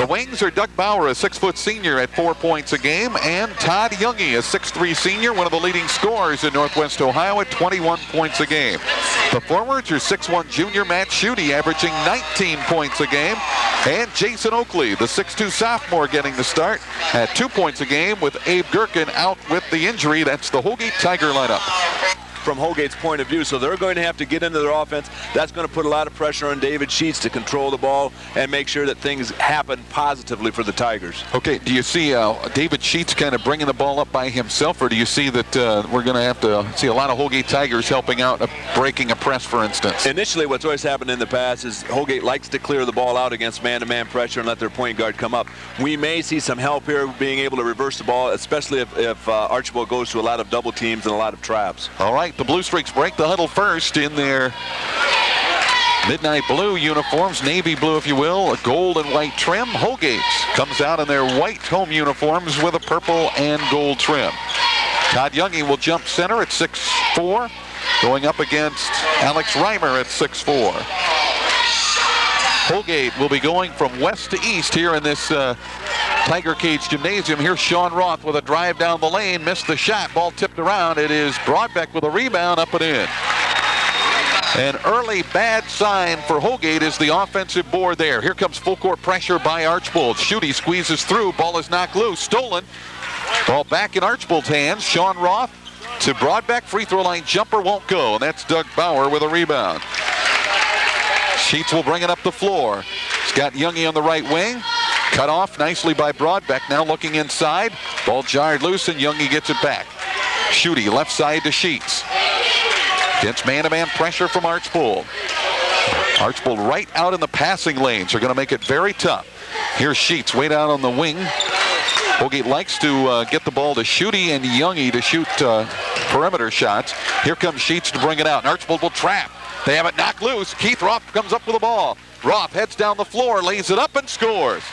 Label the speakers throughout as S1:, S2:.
S1: The Wings are Doug Bauer, a 6-foot senior at 4 points a game, and Todd Youngie, a 6'3 senior, one of the leading scorers in Northwest Ohio at 21 points a game. The forwards are 6'1 junior Matt Schutte, averaging 19 points a game, and Jason Oakley, the 6'2 sophomore, getting the start at 2 points a game with Abe Gherkin out with the injury. That's the Holgate Tiger lineup.
S2: From Holgate's point of view, so they're going to have to get into their offense. That's going to put a lot of pressure on David Sheets to control the ball and make sure that things happen positively for the Tigers.
S1: Okay, do you see David Sheets kind of bringing the ball up by himself, or do you see that we're going to have to see a lot of Holgate Tigers helping out, breaking a press, for instance?
S2: Initially, what's always happened in the past is Holgate likes to clear the ball out against man-to-man pressure and let their point guard come up. We may see some help here being able to reverse the ball, especially if Archbold goes to a lot of double teams and a lot of traps.
S1: All right. The Blue Streaks break the huddle first in their midnight blue uniforms, navy blue if you will, a gold and white trim. Holgate comes out in their white home uniforms with a purple and gold trim. Todd Youngie will jump center at 6'4", going up against Alex Reimer at 6'4". Holgate will be going from west to east here in this Tiger Cage Gymnasium. Here's Sean Roth with a drive down the lane, missed the shot, ball tipped around. It is Broadbeck with a rebound, up and in. An early bad sign for Holgate is the offensive board there. Here comes full court pressure by Archbold. Schutte squeezes through, ball is knocked loose, stolen. Ball back in Archbold's hands. Sean Roth to Broadbeck, free throw line jumper won't go, and that's Doug Bauer with a rebound. Sheets will bring it up the floor. He's got Youngie on the right wing. Cut off nicely by Broadbeck. Now looking inside. Ball jarred loose and Youngie gets it back. Schutte left side to Sheets. Gets man-to-man pressure from Archbold. Archbold right out in the passing lanes are going to make it very tough. Here's Sheets way down on the wing. Holgate likes to get the ball to Schutte and Youngie to shoot perimeter shots. Here comes Sheets to bring it out. And Archbold will trap. They have it knocked loose. Keith Roth comes up with the ball. Roth heads down the floor, lays it up and scores.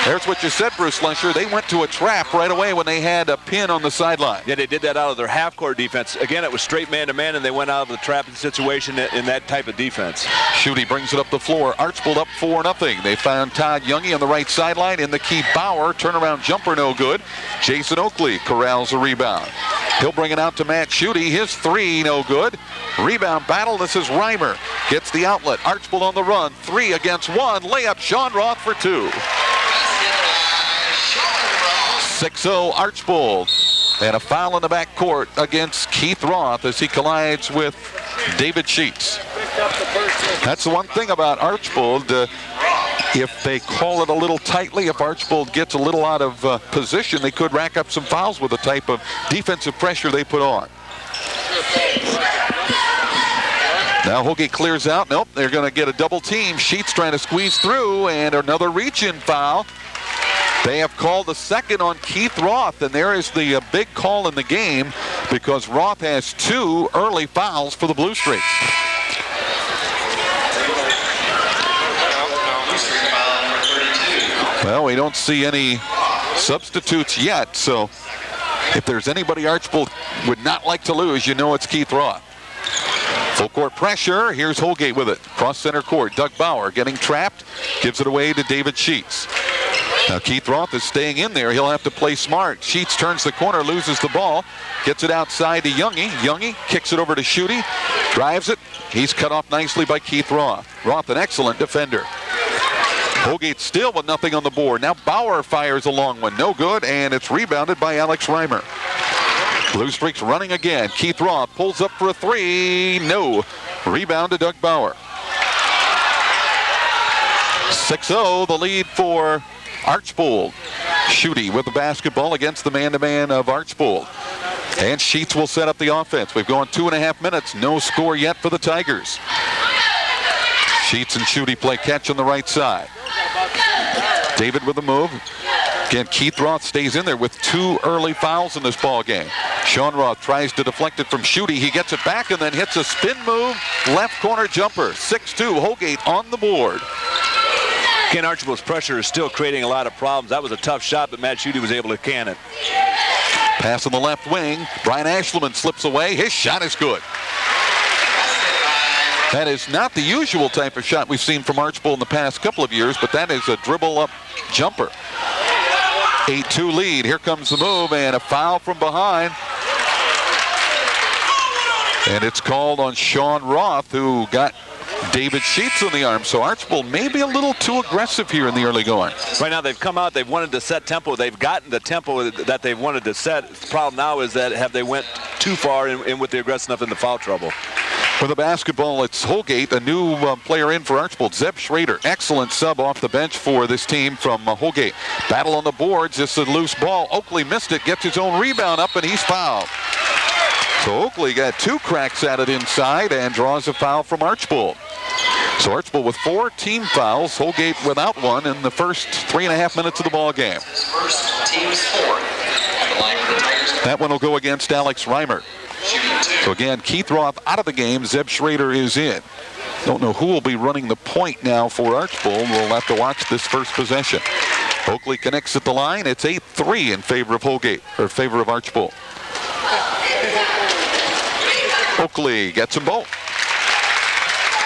S1: There's what you said, Bruce Lesher. They went to a trap right away when they had a pin on the sideline.
S2: Yeah, they did that out of their half-court defense. Again, it was straight man-to-man, and they went out of the trapping situation in that type of defense.
S1: Schutte brings it up the floor. Archbold up 4-0. They found Todd Youngie on the right sideline in the key. Bauer, turnaround jumper no good. Jason Oakley corrals a rebound. He'll bring it out to Matt Schutte. His three no good. Rebound battle. This is Reimer. Gets the outlet. Archbold on the run. 3 against 1. Layup. Sean Roth for 2. 6-0 Archbold. And a foul in the back court against Keith Roth as he collides with David Sheets. That's the one thing about Archbold. If they call it a little tightly, if Archbold gets a little out of position, they could rack up some fouls with the type of defensive pressure they put on. Now Holgate clears out. Nope, they're going to get a double team. Sheets trying to squeeze through, and another reach-in foul. They have called the second on Keith Roth, and there is the big call in the game because Roth has 2 early fouls for the Blue Streaks. Well, we don't see any substitutes yet, so if there's anybody Archbold would not like to lose, you know it's Keith Roth. Full court pressure. Here's Holgate with it. Cross center court. Doug Bauer getting trapped. Gives it away to David Sheets. Now Keith Roth is staying in there. He'll have to play smart. Sheets turns the corner, loses the ball. Gets it outside to Youngie. Youngie kicks it over to Schutte. Drives it. He's cut off nicely by Keith Roth. Roth, an excellent defender. Holgate still with nothing on the board. Now Bauer fires a long one. No good, and it's rebounded by Alex Reimer. Blue Streaks running again. Keith Roth pulls up for a 3. No. Rebound to Doug Bauer. 6-0, the lead for Archbold. Schutte with the basketball against the man-to-man of Archbold. And Sheets will set up the offense. We've gone 2.5 minutes. No score yet for the Tigers. Sheets and Schutte play catch on the right side. David with the move. Again, Keith Roth stays in there with 2 early fouls in this ball game. Sean Roth tries to deflect it from Schutte. He gets it back and then hits a spin move. Left corner jumper. 6-2, Holgate on the board.
S2: Ken Archbold's pressure is still creating a lot of problems. That was a tough shot, but Matt Schutte was able to can it.
S1: Pass on the left wing. Brian Ashleman slips away. His shot is good. That is not the usual type of shot we've seen from Archbold in the past couple of years, but that is a dribble-up jumper. 8-2 lead. Here comes the move, and a foul from behind. And it's called on Sean Roth, who got David Sheets on the arm. So Archbold may be a little too aggressive here in the early going.
S2: Right now they've come out, they've wanted to set tempo. They've gotten the tempo that they've wanted to set. The problem now is that have they went too far in with the aggressiveness in the foul trouble.
S1: For the basketball, it's Holgate, a new player in for Archbold, Zeb Schrader. Excellent sub off the bench for this team from Holgate. Battle on the boards, just a loose ball. Oakley missed it, gets his own rebound up, and he's fouled. So Oakley got 2 cracks at it inside and draws a foul from Archbold. So Archbold with 4 team fouls, Holgate without one in the first 3.5 minutes of the ball game.
S3: First, team's 4.
S1: That one will go against Alex Reimer. So again, Keith Roth out of the game, Zeb Schrader is in. Don't know who will be running the point now for Archbold. We'll have to watch this first possession. Oakley connects at the line. It's 8-3 in favor of Holgate, or favor of Archbold. Oakley gets them both.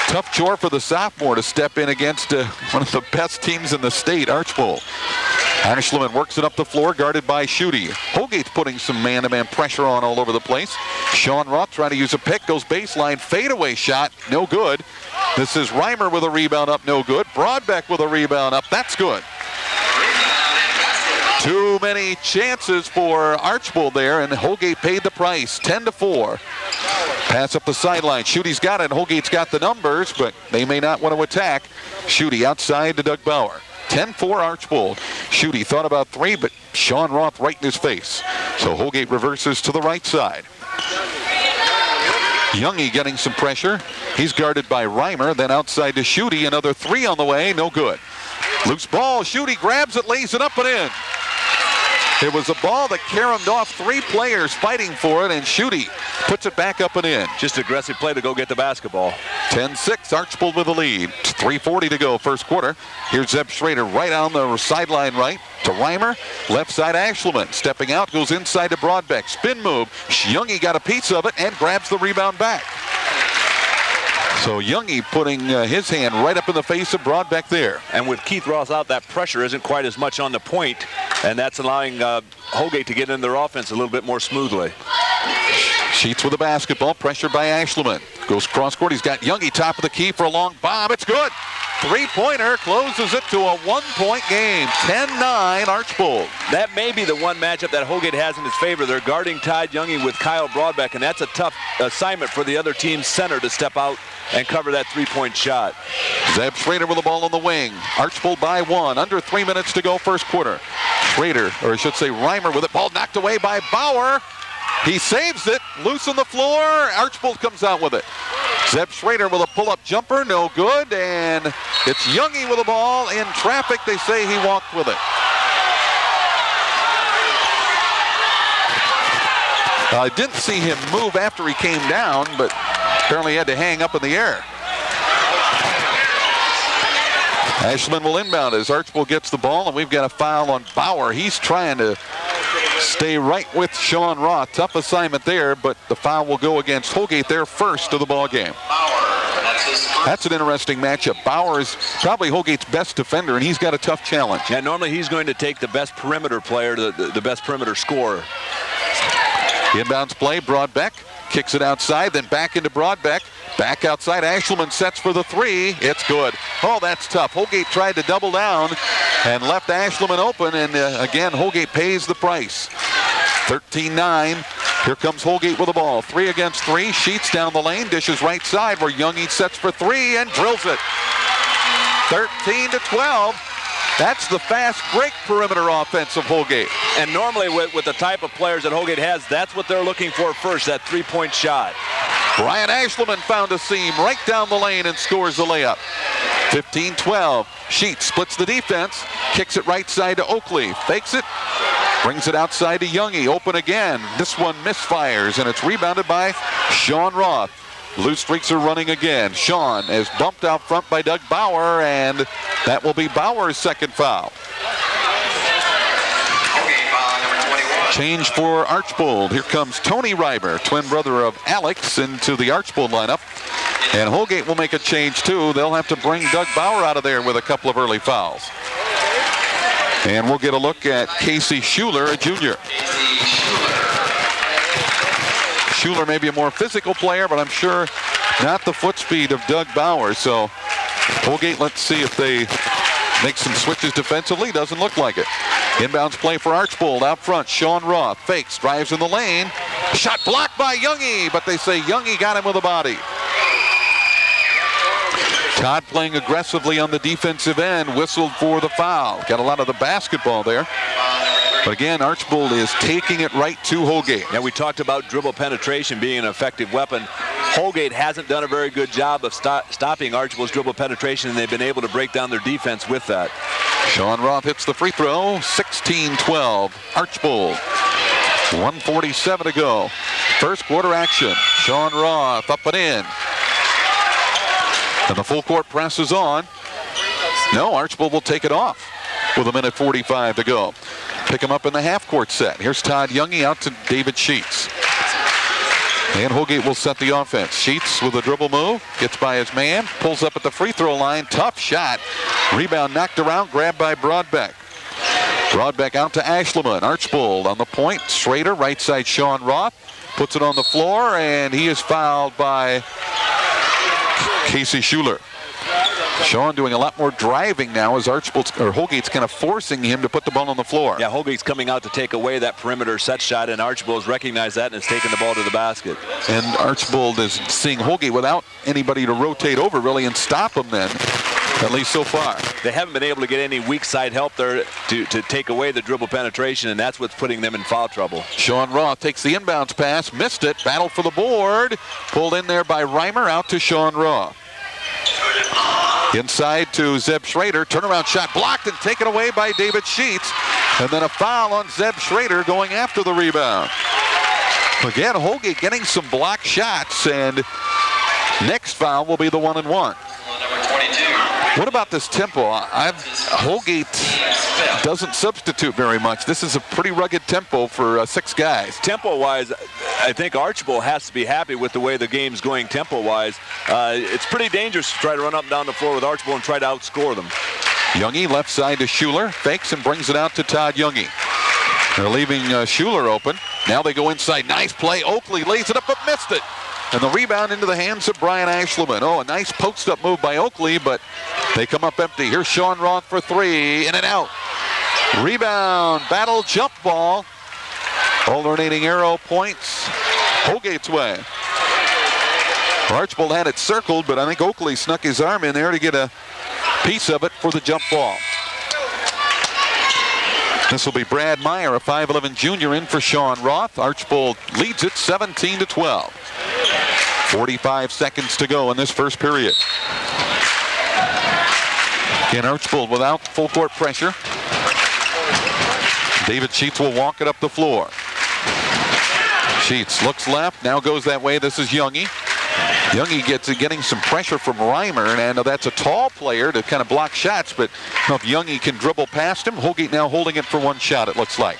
S1: Tough chore for the sophomore to step in against one of the best teams in the state, Archbold. Ashleman works it up the floor, guarded by Schutte. Holgate's putting some man-to-man pressure on all over the place. Sean Roth trying to use a pick, goes baseline, fadeaway shot, no good. This is Reimer with a rebound up, no good. Broadbeck with a rebound up, that's good. Too many chances for Archbold there, and Holgate paid the price, 10-4. Pass up the sideline. Schutte's got it, and Holgate's got the numbers, but they may not want to attack. Schutte outside to Doug Bauer. 10-4 Archbold. Schutte thought about 3, but Sean Roth right in his face. So Holgate reverses to the right side. Youngie getting some pressure. He's guarded by Reimer, then outside to Schutte. Another 3 on the way, no good. Loose ball, Schutte grabs it, lays it up and in. It was a ball that caromed off 3 players fighting for it, and Schutte puts it back up and in.
S2: Just aggressive play to go get the basketball.
S1: 10-6, Archbold with the lead. 3:40 to go, first quarter. Here's Zeb Schrader right on the sideline right to Reimer. Left side Ashleman. Stepping out, goes inside to Broadbeck. Spin move. Youngie got a piece of it and grabs the rebound back. So Youngie putting his hand right up in the face of Broadbeck there.
S2: And with Keith Roth out, that pressure isn't quite as much on the point, and that's allowing Holgate to get in their offense a little bit more smoothly.
S1: Sheets with the basketball, pressured by Ashleman. Goes cross court, he's got Youngie top of the key for a long bomb, it's good. 3-pointer closes it to a 1-point game, 10-9 Archbold.
S2: That may be the one matchup that Holgate has in his favor. They're guarding Ty Youngie with Kyle Broadbeck, and that's a tough assignment for the other team's center to step out and cover that 3-point shot.
S1: Zeb Schrader with the ball on the wing. Archbold by 1, under 3 minutes to go first quarter. Schrader, or I should say Reimer with it, ball knocked away by Bauer. He saves it, loose on the floor, Archbold comes out with it. Zeb Schrader with a pull-up jumper, no good, and it's Youngie with the ball in traffic. They say he walked with it. I didn't see him move after he came down, but apparently he had to hang up in the air. Ashleman will inbound as Archbold gets the ball, and we've got a foul on Bauer. He's trying to stay right with Sean Roth. Tough assignment there, but the foul will go against Holgate, their first of the ball game. That's an interesting matchup. Bauer is probably Holgate's best defender, and he's got a tough challenge.
S2: Yeah, normally he's going to take the best perimeter player, the best perimeter scorer.
S1: Inbounds play, Broadbeck kicks it outside, then back into Broadbeck. Back outside, Ashleman sets for the 3. It's good. Oh, that's tough. Holgate tried to double down and left Ashleman open, and again, Holgate pays the price. 13-9. Here comes Holgate with the ball. 3 against 3. Sheets down the lane, dishes right side where Youngie sets for 3 and drills it. 13-12. That's the fast break perimeter offense of Holgate.
S2: And normally with the type of players that Holgate has, that's what they're looking for first, that 3-point shot.
S1: Brian Ashleman found a seam right down the lane and scores the layup. 15-12. Sheets splits the defense, kicks it right side to Oakley, fakes it, brings it outside to Youngie, open again. This one misfires, and it's rebounded by Sean Roth. Loose streaks are running again. Sean is bumped out front by Doug Bauer, and that will be Bauer's second foul. Change for Archbold. Here comes Tony Reimer, twin brother of Alex, into the Archbold lineup. And Holgate will make a change too. They'll have to bring Doug Bauer out of there with a couple of early fouls. And we'll get a look at Casey Schuler, a junior. Schuler may be a more physical player, but I'm sure not the foot speed of Doug Bauer. So Holgate, let's see if they make some switches defensively. Doesn't look like it. Inbounds play for Archbold out front. Sean Roth fakes, drives in the lane. Shot blocked by Youngie, but they say Youngie got him with a body. Todd playing aggressively on the defensive end, whistled for the foul. Got a lot of the basketball there. But again, Archbold is taking it right to Holgate.
S2: Yeah, we talked about dribble penetration being an effective weapon. Holgate hasn't done a very good job of stopping Archbold's dribble penetration, and they've been able to break down their defense with that.
S1: Sean Roth hits the free throw, 16-12, Archbold. 1:47 to go. First quarter action. Sean Roth up and in. And the full court press is on. No, Archbold will take it off with 1:45 to go. Pick him up in the half court set. Here's Todd Youngie out to David Sheets. And Holgate will set the offense. Sheets with a dribble move, gets by his man, pulls up at the free throw line. Tough shot. Rebound knocked around, grabbed by Broadbeck. Broadbeck out to Ashleman. Archbold on the point. Schrader, right side Sean Roth. Puts it on the floor, and he is fouled by Casey Schuler. Sean doing a lot more driving now as Holgate's kind of forcing him to put the ball on the floor.
S2: Yeah, Holgate's coming out to take away that perimeter set shot, and Archbold's recognized that and is taking the ball to the basket.
S1: And Archbold is seeing Holgate without anybody to rotate over really and stop him then, at least so far.
S2: They haven't been able to get any weak side help there to take away the dribble penetration, and that's what's putting them in foul trouble.
S1: Sean Roth takes the inbounds pass, missed it, battle for the board, pulled in there by Reimer, out to Sean Roth. Inside to Zeb Schrader, turnaround shot blocked and taken away by David Sheets. And then a foul on Zeb Schrader going after the rebound. Again, Holgate getting some block shots, and next foul will be the 1-and-1. What about this tempo? Holgate doesn't substitute very much. This is a pretty rugged tempo for 6 guys.
S2: Tempo-wise, I think Archbold has to be happy with the way the game's going tempo-wise. It's pretty dangerous to try to run up and down the floor with Archbold and try to outscore them.
S1: Youngie left side to Schuler, fakes and brings it out to Todd Youngie. They're leaving Schuler open. Now they go inside. Nice play. Oakley lays it up but missed it. And the rebound into the hands of Brian Ashleman. Oh, a nice post-up move by Oakley, but they come up empty. Here's Sean Roth for 3, in and out. Rebound, battle, jump ball. Alternating arrow points Holgate's way. Archbold had it circled, but I think Oakley snuck his arm in there to get a piece of it for the jump ball. This will be Brad Meyer, a 5'11 junior, in for Sean Roth. Archbold leads it 17-12. 45 seconds to go in this first period. Again, Archbold without full court pressure. David Sheets will walk it up the floor. Sheets looks left, now goes that way. This is Youngie. Youngie getting some pressure from Reimer, and I know that's a tall player to kind of block shots, but I don't know if Youngie can dribble past him. Holgate now holding it for one shot, it looks like.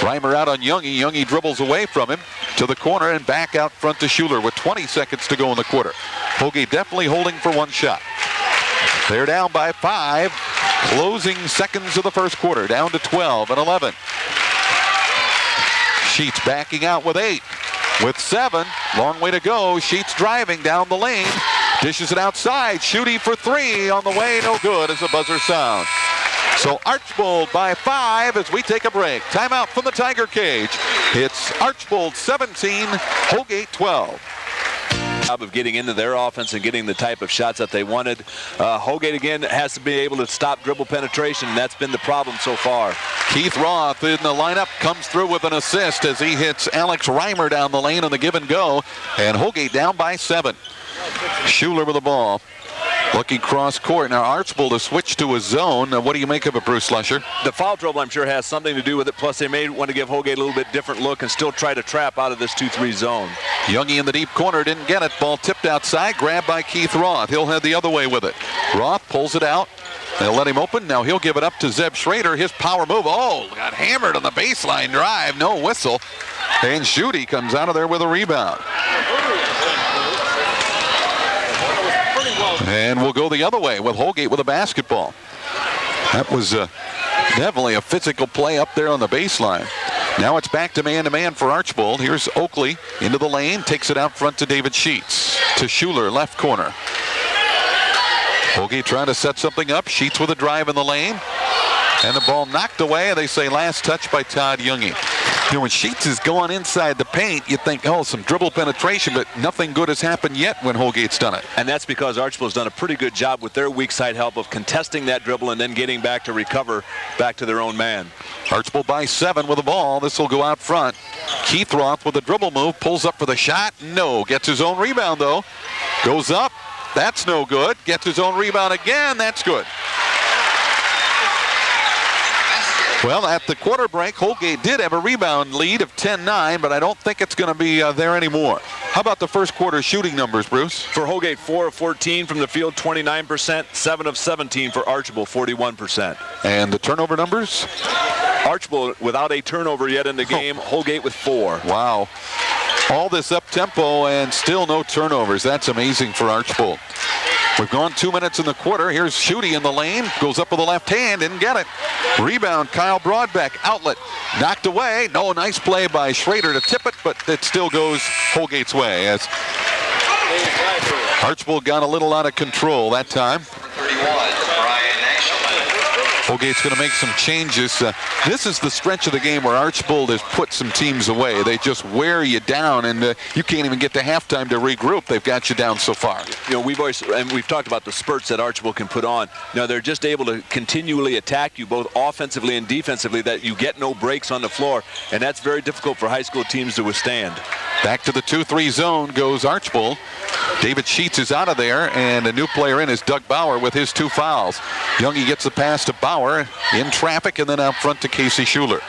S1: Reimer out on Youngie. Youngie dribbles away from him to the corner and back out front to Schuler with 20 seconds to go in the quarter. Holgate definitely holding for one shot. They're down by 5. Closing seconds of the first quarter, down to 12 and 11. Sheets backing out with 8. With 7, long way to go. Sheets driving down the lane. Dishes it outside. Shooting for 3 on the way. No good as a buzzer sound. So Archbold by 5 as we take a break. Timeout from the Tiger Cage. It's Archbold 17, Holgate 12.
S2: Of getting into their offense and getting the type of shots that they wanted. Holgate again has to be able to stop dribble penetration, and that's been the problem so far.
S1: Keith Roth in the lineup comes through with an assist as he hits Alex Reimer down the lane on the give and go, and Holgate down by 7. Schuler with the ball. Looking cross court. Now Archbold has switched to a zone. What do you make of it, Bruce Lusher?
S2: The foul trouble, I'm sure, has something to do with it. Plus, they may want to give Holgate a little bit different look and still try to trap out of this 2-3 zone.
S1: Youngie in the deep corner, didn't get it. Ball tipped outside, grabbed by Keith Roth. He'll head the other way with it. Roth pulls it out. They'll let him open. Now he'll give it up to Zeb Schrader. His power move. Oh, got hammered on the baseline drive. No whistle. And Schutte comes out of there with a rebound. And we'll go the other way with Holgate with a basketball. That was definitely a physical play up there on the baseline. Now it's back to man for Archbold. Here's Oakley into the lane, takes it out front to David Sheets. To Schuler, left corner. Holgate trying to set something up. Sheets with a drive in the lane. And the ball knocked away. They say last touch by Todd Youngie. You know, when Sheets is going inside the paint, you think, oh, some dribble penetration, but nothing good has happened yet when Holgate's done it.
S2: And that's because Archbold's done a pretty good job with their weak side help of contesting that dribble and then getting back to recover back to their own man.
S1: Archbold by 7 with the ball. This will go out front. Keith Roth with a dribble move, pulls up for the shot. No, gets his own rebound though. Goes up. That's no good. Gets his own rebound again. That's good. Well, at the quarter break, Holgate did have a rebound lead of 10-9, but I don't think it's going to be there anymore. How about the first quarter shooting numbers, Bruce?
S2: For Holgate, 4 of 14 from the field, 29%. 7 of 17 for Archbold, 41%.
S1: And the turnover numbers?
S2: Archbold without a turnover yet in the game. Holgate with 4.
S1: Wow. All this up-tempo and still no turnovers. That's amazing for Archbold. We've gone 2 minutes in the quarter. Here's Schutte in the lane. Goes up with the left hand. Didn't get it. Rebound, Kyle Broadbeck. Outlet. Knocked away. No, nice play by Schrader to tip it, but it still goes Holgate's way. As Archbold got a little out of control that time. Holgate's going to make some changes. This is the stretch of the game where Archbold has put some teams away. They just wear you down, and you can't even get to halftime to regroup. They've got you down so far.
S2: You know, we've talked about the spurts that Archbold can put on. Now they're just able to continually attack you both offensively and defensively, that you get no breaks on the floor, and that's very difficult for high school teams to withstand.
S1: Back to the 2-3 zone goes Archbold. David Sheets is out of there, and a new player in is Doug Bauer with his 2 fouls. Youngie gets the pass to Bauer in traffic, and then out front to Casey Schuler.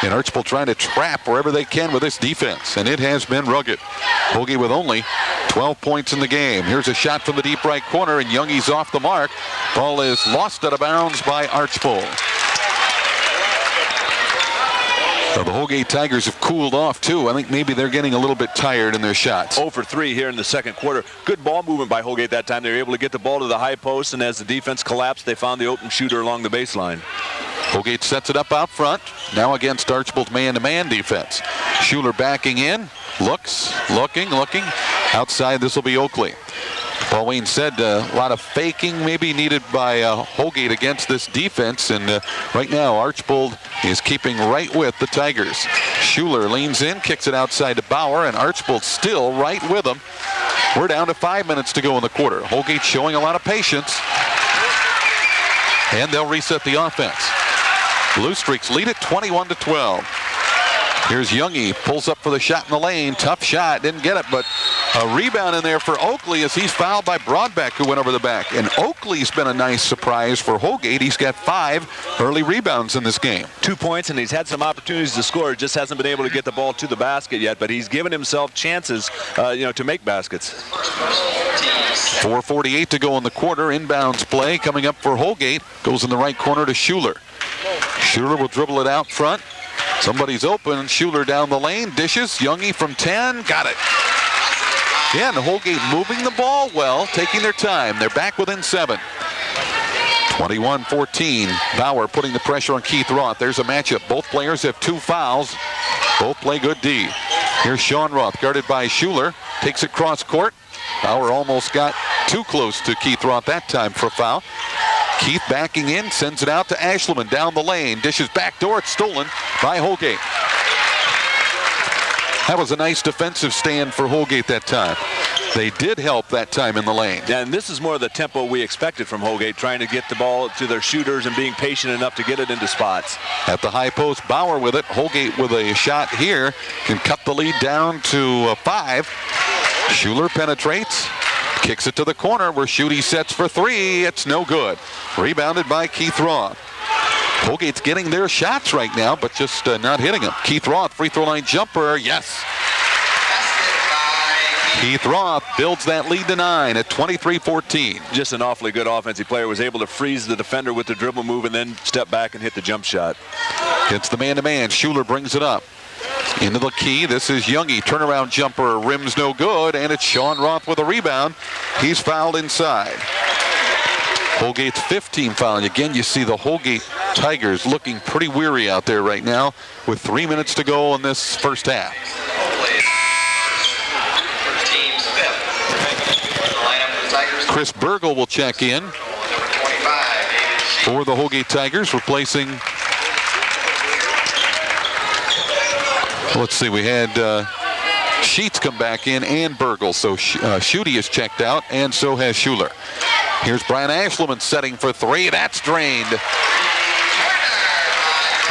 S1: And Archbold trying to trap wherever they can with this defense, and it has been rugged. Holgate with only 12 points in the game. Here's a shot from the deep right corner, and Youngie's off the mark. Ball is lost out of bounds by Archbold. So the Holgate Tigers have cooled off too. I think maybe they're getting a little bit tired in their shots.
S2: 0 for 3 here in the second quarter. Good ball movement by Holgate that time. They were able to get the ball to the high post, and as the defense collapsed, they found the open shooter along the baseline.
S1: Holgate sets it up out front. Now against Archbold's man-to-man defense. Schuler backing in. Looks, looking. Outside, this will be Oakley. Paul Wayne said a lot of faking maybe needed by Holgate against this defense, and right now Archbold is keeping right with the Tigers. Schuler leans in, kicks it outside to Bauer, and Archbold still right with them. We're down to 5 minutes to go in the quarter. Holgate showing a lot of patience, and they'll reset the offense. Blue Streaks lead it 21-12. Here's Youngie, pulls up for the shot in the lane. Tough shot, didn't get it, but a rebound in there for Oakley as he's fouled by Broadbeck, who went over the back. And Oakley's been a nice surprise for Holgate. He's got 5 early rebounds in this game. 2
S2: points, and he's had some opportunities to score. Just hasn't been able to get the ball to the basket yet, but he's given himself chances, to make baskets.
S1: 4:48 to go in the quarter. Inbounds play coming up for Holgate. Goes in the right corner to Schuler. Schuler will dribble it out front. Somebody's open. Schuler down the lane. Dishes. Youngie from 10. Got it. Again, Holgate moving the ball well, taking their time. They're back within 7. 21-14. Bauer putting the pressure on Keith Roth. There's a matchup. Both players have 2 fouls. Both play good D. Here's Sean Roth, guarded by Schuler. Takes it cross court. Bauer almost got too close to Keith Roth that time for a foul. Keith backing in, sends it out to Ashleman down the lane. Dishes back door. It's stolen by Holgate. That was a nice defensive stand for Holgate that time. They did help that time in the lane.
S2: Yeah, and this is more of the tempo we expected from Holgate, trying to get the ball to their shooters and being patient enough to get it into spots.
S1: At the high post, Bauer with it. Holgate with a shot here can cut the lead down to 5. Schuler penetrates. Kicks it to the corner where Schutte sets for 3. It's no good. Rebounded by Keith Roth. Holgate's getting their shots right now, but just not hitting them. Keith Roth, free throw line jumper. Yes. Keith Roth builds that lead to 9 at 23-14.
S2: Just an awfully good offensive player. Was able to freeze the defender with the dribble move and then step back and hit the jump shot.
S1: Gets the man-to-man. Schuler brings it up. Into the key. This is Youngie. Turnaround jumper. Rims no good. And it's Sean Roth with a rebound. He's fouled inside. Holgate's 15 fouling. Again, you see the Holgate Tigers looking pretty weary out there right now with 3 minutes to go in this first half. Chris Burgle will check in for the Holgate Tigers, replacing, let's see, we had Sheets come back in and Burgle. So Schutte is checked out, and so has Schuler. Here's Brian Ashleman setting for three. That's drained.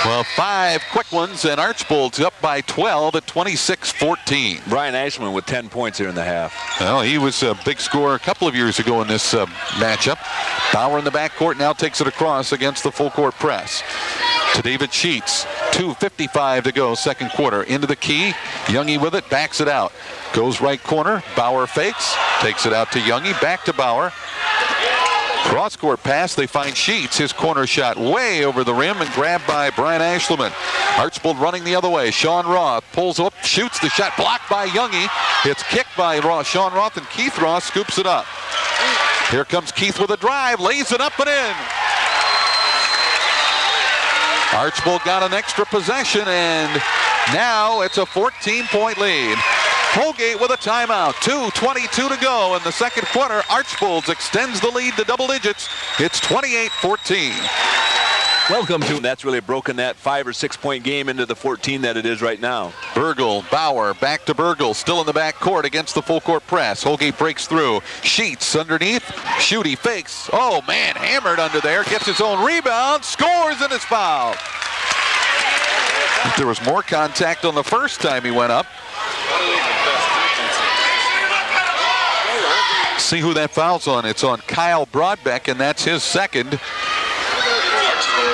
S1: Well, 5 quick ones, and Archbold's up by 12 at 26-14.
S2: Brian Ashleman with 10 points here in the half.
S1: Well, he was a big scorer a couple of years ago in this matchup. Bauer in the backcourt now takes it across against the full court press. To David Sheets. 2:55 to go, second quarter. Into the key. Youngie with it, backs it out. Goes right corner. Bauer fakes. Takes it out to Youngie. Back to Bauer. Cross-court pass, they find Sheets. His corner shot way over the rim and grabbed by Brian Ashleman. Archbold running the other way. Sean Roth pulls up, shoots the shot, blocked by Youngie. It's kicked by Sean Roth, and Keith Roth scoops it up. Here comes Keith with a drive, lays it up and in. Archbold got an extra possession, and now it's a 14-point lead. Holgate with a timeout. 2:22 to go in the second quarter. Archbold extends the lead to double digits. It's 28-14.
S2: Welcome to, and that's really broken that 5 or 6 point game into the 14 that it is right now.
S1: Burgle, Bauer, back to Burgle, still in the back court against the full court press. Holgate breaks through. Sheets underneath. Schutte fakes. Oh man, hammered under there. Gets his own rebound. Scores and is fouled. There was more contact on the first time he went up. See who that foul's on. It's on Kyle Broadbeck, and that's his second.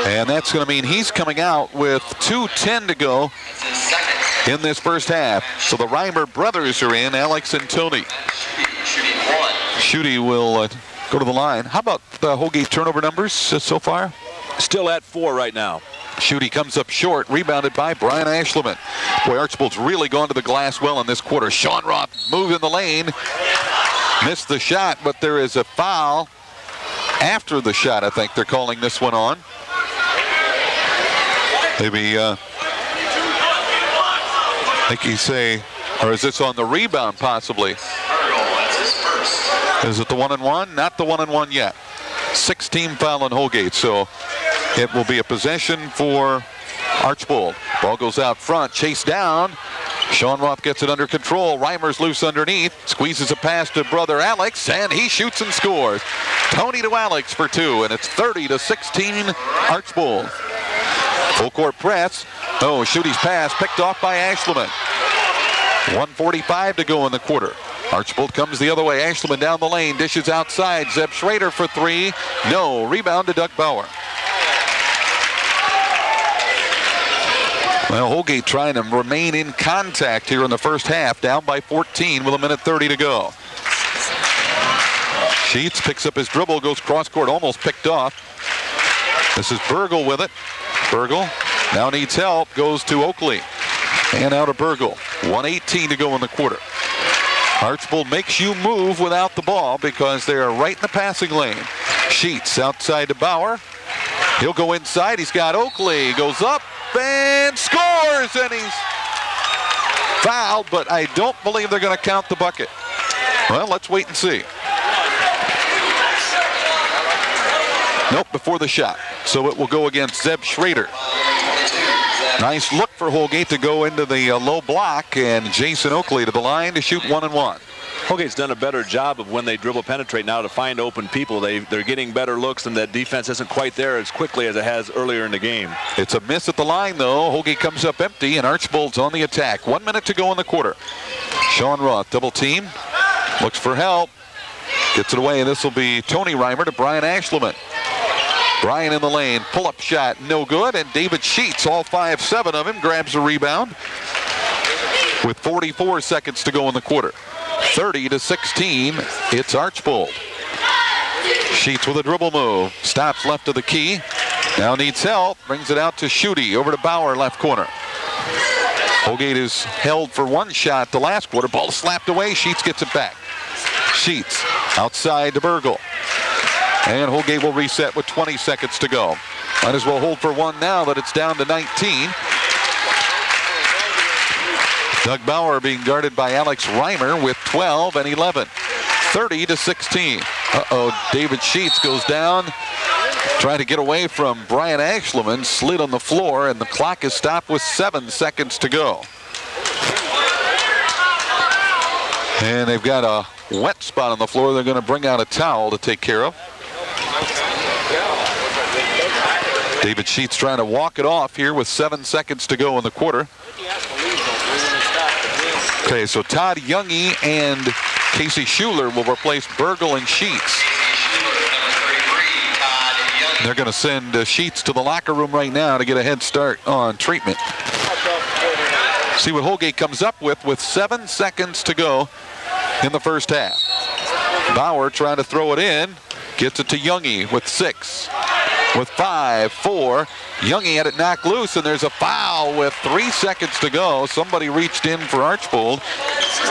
S1: And that's going to mean he's coming out with 2:10 to go in this first half. So the Reimer brothers are in, Alex and Tony. Schutte will go to the line. How about the Holgate turnover numbers so far?
S2: Still at 4 right now.
S1: Schutte comes up short, rebounded by Brian Ashleman. Boy, Archbold's really gone to the glass well in this quarter. Sean Roth moved in the lane. Missed the shot, but there is a foul after the shot. I think they're calling this one on. Maybe, I think you say, or is this on the rebound possibly? Is it the 1-and-1? Not the 1-and-1 yet. 6-team foul on Holgate, so it will be a possession for Archbold. Ball goes out front, chased down. Sean Roth gets it under control. Reimer's loose underneath. Squeezes a pass to brother Alex, and he shoots and scores. Tony to Alex for 2, and it's 30-16 Archbold. Full court press. Oh, Schutte's pass picked off by Ashleman. 1:45 to go in the quarter. Archbold comes the other way. Ashleman down the lane, dishes outside. Zeb Schrader for 3. No. Rebound to Doug Bauer. Well, Holgate trying to remain in contact here in the first half, down by 14 with 1:30 to go. Sheets picks up his dribble, goes cross court, almost picked off. This is Burgle with it. Burgle now needs help, goes to Oakley. And out of Burgle. 1:18 to go in the quarter. Archbold makes you move without the ball because they are right in the passing lane. Sheets outside to Bauer. He'll go inside. He's got Oakley. Goes up and scores, and he's fouled, but I don't believe they're going to count the bucket. Well, let's wait and see. Nope, before the shot. So it will go against Zeb Schrader. Nice look for Holgate to go into the low block, and Jason Oakley to the line to shoot 1-and-1.
S2: Holgate's done a better job of when they dribble penetrate now to find open people. They're getting better looks, and that defense isn't quite there as quickly as it has earlier in the game.
S1: It's a miss at the line, though. Holgate comes up empty, and Archbold's on the attack. 1 minute to go in the quarter. Sean Roth, double team. Looks for help. Gets it away, and this will be Tony Reimer to Brian Ashleman. Brian in the lane, pull-up shot, no good, and David Sheets, all 5'7" of him, grabs a rebound with 44 seconds to go in the quarter. 30-16, it's Archbold. Sheets with a dribble move, stops left of the key, now needs help, brings it out to Schutte, over to Bauer, left corner. Holgate is held for one shot the last quarter. Ball slapped away. Sheets gets it back. Sheets outside to Burgle. And Holgate will reset with 20 seconds to go. Might as well hold for one now that it's down to 19. Doug Bauer being guarded by Alex Reimer with 12 and 11. 30-16. David Sheets goes down. Trying to get away from Brian Ashleman. Slid on the floor, and the clock is stopped with 7 seconds to go. And they've got a wet spot on the floor. They're going to bring out a towel to take care of. David Sheets trying to walk it off here with 7 seconds to go in the quarter. Okay, so Todd Youngie and Casey Schuler will replace Burgle and Sheets. They're going to send Sheets to the locker room right now to get a head start on treatment. See what Holgate comes up with 7 seconds to go in the first half. Bauer trying to throw it in. Gets it to Youngie with 6. With 5, 4. Youngie had it knocked loose, and there's a foul with 3 seconds to go. Somebody reached in for Archbold.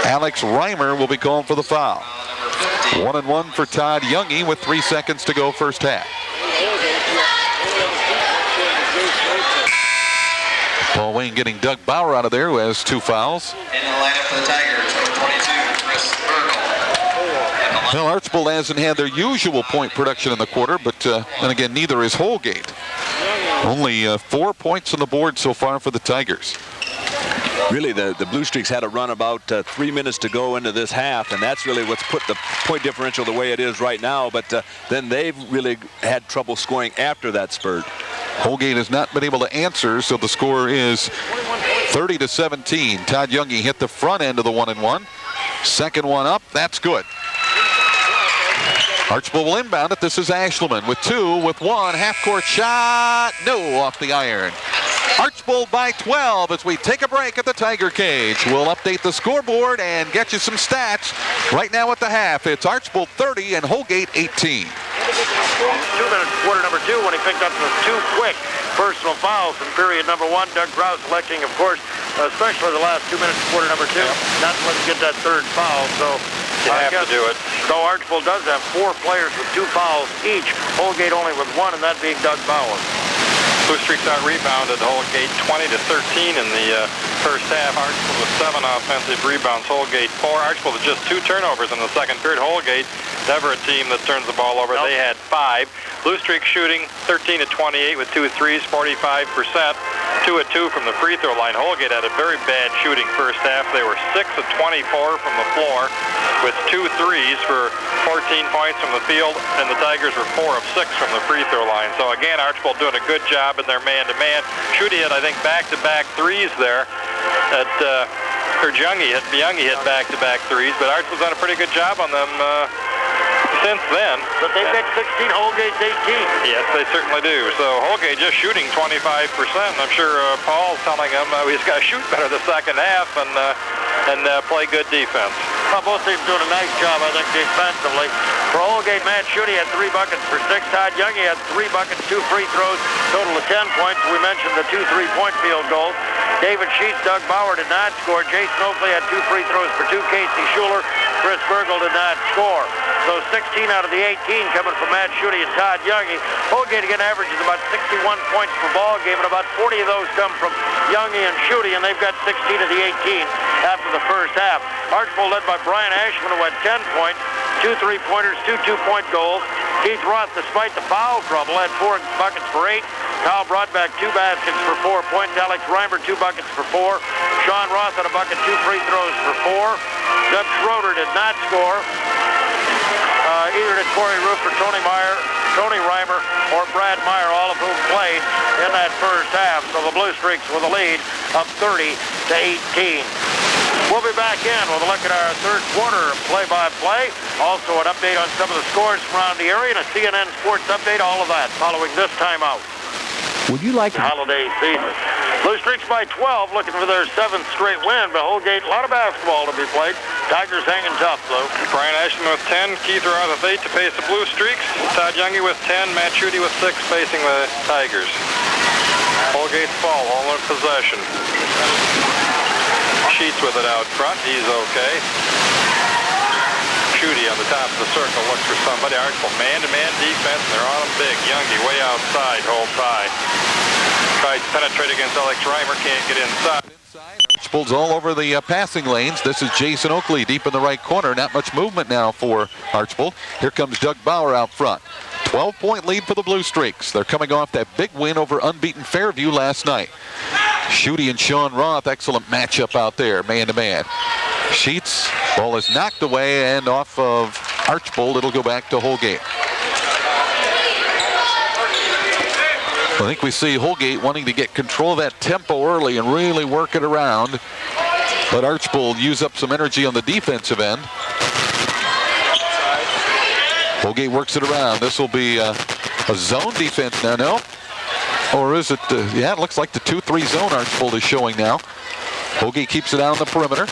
S1: Alex Reimer will be calling for the foul. 1-1 for Todd Youngie with 3 seconds to go first half. Paul Wayne getting Doug Bauer out of there, who has 2 fouls.
S3: In the lineup for the Tigers, number 22, Chris Burgle.
S1: Well, Archbold hasn't had their usual point production in the quarter, but then again, neither is Holgate. Only 4 points on the board so far for the Tigers.
S2: Really, the Blue Streaks had a run about 3 minutes to go into this half, and that's really what's put the point differential the way it is right now. But then they've really had trouble scoring after that spurt.
S1: Holgate has not been able to answer, so the score is 30-17. Todd Youngie hit the front end of the 1-1. Second one up, that's good. Archbold will inbound it. This is Ashleman with 2, with 1. Half-court shot. No, off the iron. Archbold by 12 as we take a break at the Tiger Cage. We'll update the scoreboard and get you some stats. Right now at the half, it's Archbold 30 and Holgate 18.
S4: 2 minutes, quarter number 2, when he picked up the 2 quick personal fouls in period number 1. Doug Krause electing, of course, especially the last 2 minutes, quarter number 2, not to let him get that 3rd foul. So
S5: you have to do it.
S4: Though Archbold does have 4 players with 2 fouls each, Holgate only with 1, and that being Doug Bauer.
S5: Blue Streaks out rebounded Holgate 20-13 in the first half. Archbold with 7 offensive rebounds, Holgate 4. Archbold with just 2 turnovers in the second period. Holgate, never a team that turns the ball over. Nope. They had 5. Blue Streaks shooting 13-28 with 2 threes, 45%. 2 of 2 from the free throw line. Holgate had a very bad shooting first half. They were 6 of 24 from the floor with 2 threes for 14 points from the field, and the Tigers were 4 of 6 from the free throw line. So again, Archbold doing a good job in their man-to-man. Shooting had, I think, back-to-back threes there. Youngie hit back-to-back threes, but Archbold's done a pretty good job on them since then.
S4: But they've got 16, Holgate's 18.
S5: Yes, they certainly do. So Holgate just shooting 25%. I'm sure Paul's telling him he's got to shoot better the second half and play good defense.
S4: Well, both teams doing a nice job, I think, defensively. For Holgate, Matt Schutte had 3 buckets for 6. Todd Youngie had 3 buckets, 2 free throws, total of 10 points. We mentioned the 2 3-point field goals. David Sheets, Doug Bauer did not score. Jason Oakley had 2 free throws for 2. Casey Schuler, Chris Burgle did not score. So 16 out of the 18 coming from Matt Schutte and Todd Youngie. Holgate again averages about 61 points per ball game, and about 40 of those come from Youngie and Schutte, and they've got 16 of the 18 after the first half. Archbold led by Brian Ashman, who had 10 points, 2 3-pointers, 2 2-point goals. Keith Roth, despite the foul trouble, had 4 buckets for 8. Kyle Broadback, 2 baskets for 4 points. Alex Reimer, 2 buckets for 4. Sean Roth had a bucket, 2 free throws for 4. Doug Schroeder did not score. Either did Corey Roof or Tony Reimer, or Brad Meyer, all of whom played in that first half. So the Blue Streaks with a lead of 30-18. We'll be back in with a look at our third quarter play-by-play. Also an update on some of the scores from around the area and a CNN Sports update, all of that following this timeout.
S6: Would you like
S4: the holiday season? Blue Streaks by 12, looking for their 7th straight win, but Holgate, a lot of basketball to be played. Tigers hanging tough, though.
S5: Brian Ashman with 10, Keith Roth with 8 to face the Blue Streaks. Todd Youngie with 10, Matt Schutte with 6 facing the Tigers. Holgate's ball, all in possession. Sheets with it out front. He's okay. Schutte on the top of the circle looks for somebody. Archbold man-to-man defense, and they're on him big. Youngie way outside, holds high. Tries to penetrate against Alex Reimer, can't get inside.
S1: Archbold's all over the passing lanes. This is Jason Oakley deep in the right corner. Not much movement now for Archbold. Here comes Doug Bauer out front. 12-point lead for the Blue Streaks. They're coming off that big win over unbeaten Fairview last night. Schutte and Sean Roth, excellent matchup out there, man-to-man. Sheets, ball is knocked away and off of Archbold. It'll go back to Holgate. I think we see Holgate wanting to get control of that tempo early and really work it around. But Archbold use up some energy on the defensive end. Holgate works it around. This will be a zone defense now. No. Or is it? Yeah, it looks like the 2-3 zone Archbold is showing now. Holgate keeps it out on the perimeter.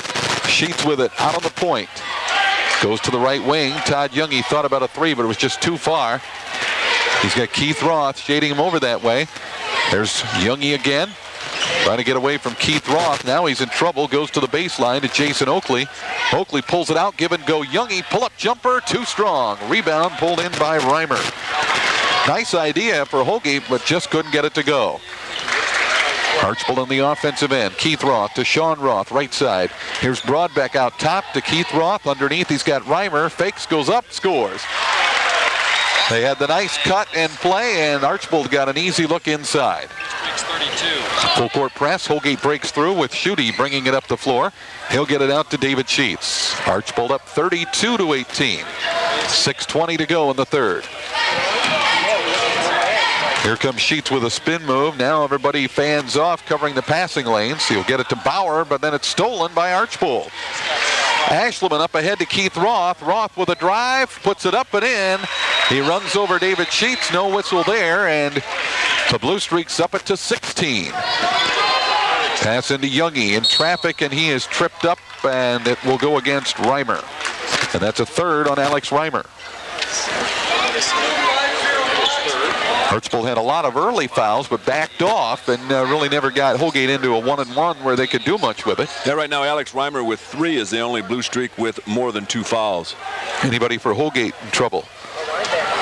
S1: Sheets with it out on the point. Goes to the right wing. Todd Youngie thought about a three, but it was just too far. He's got Keith Roth shading him over that way. There's Youngie again. Trying to get away from Keith Roth. Now he's in trouble. Goes to the baseline to Jason Oakley. Oakley pulls it out. Give and go Youngie. Pull-up jumper. Too strong. Rebound pulled in by Reimer. Nice idea for Holgate, but just couldn't get it to go. Archbold on the offensive end. Keith Roth to Sean Roth, right side. Here's Broadbeck out top to Keith Roth. Underneath, he's got Reimer. Fakes, goes up, scores. They had the nice cut and play, and Archbold got an easy look inside. Full court press. Holgate breaks through with Schutte bringing it up the floor. He'll get it out to David Sheets. Archbold up 32-18. 6:20 to go in the third. Here comes Sheets with a spin move. Now everybody fans off, covering the passing lanes. He'll get it to Bauer, but then it's stolen by Archbold. Ashleman up ahead to Keith Roth. Roth with a drive, puts it up and in. He runs over David Sheets, no whistle there, and the Blue Streaks up it to 16. Pass into Youngie in traffic, and he is tripped up, and it will go against Reimer. And that's a third on Alex Reimer. Archbold had a lot of early fouls, but backed off and really never got Holgate into a 1-on-1 where they could do much with it.
S2: Yeah, right now Alex Reimer with 3 is the only Blue Streak with more than 2 fouls.
S1: Anybody for Holgate in trouble?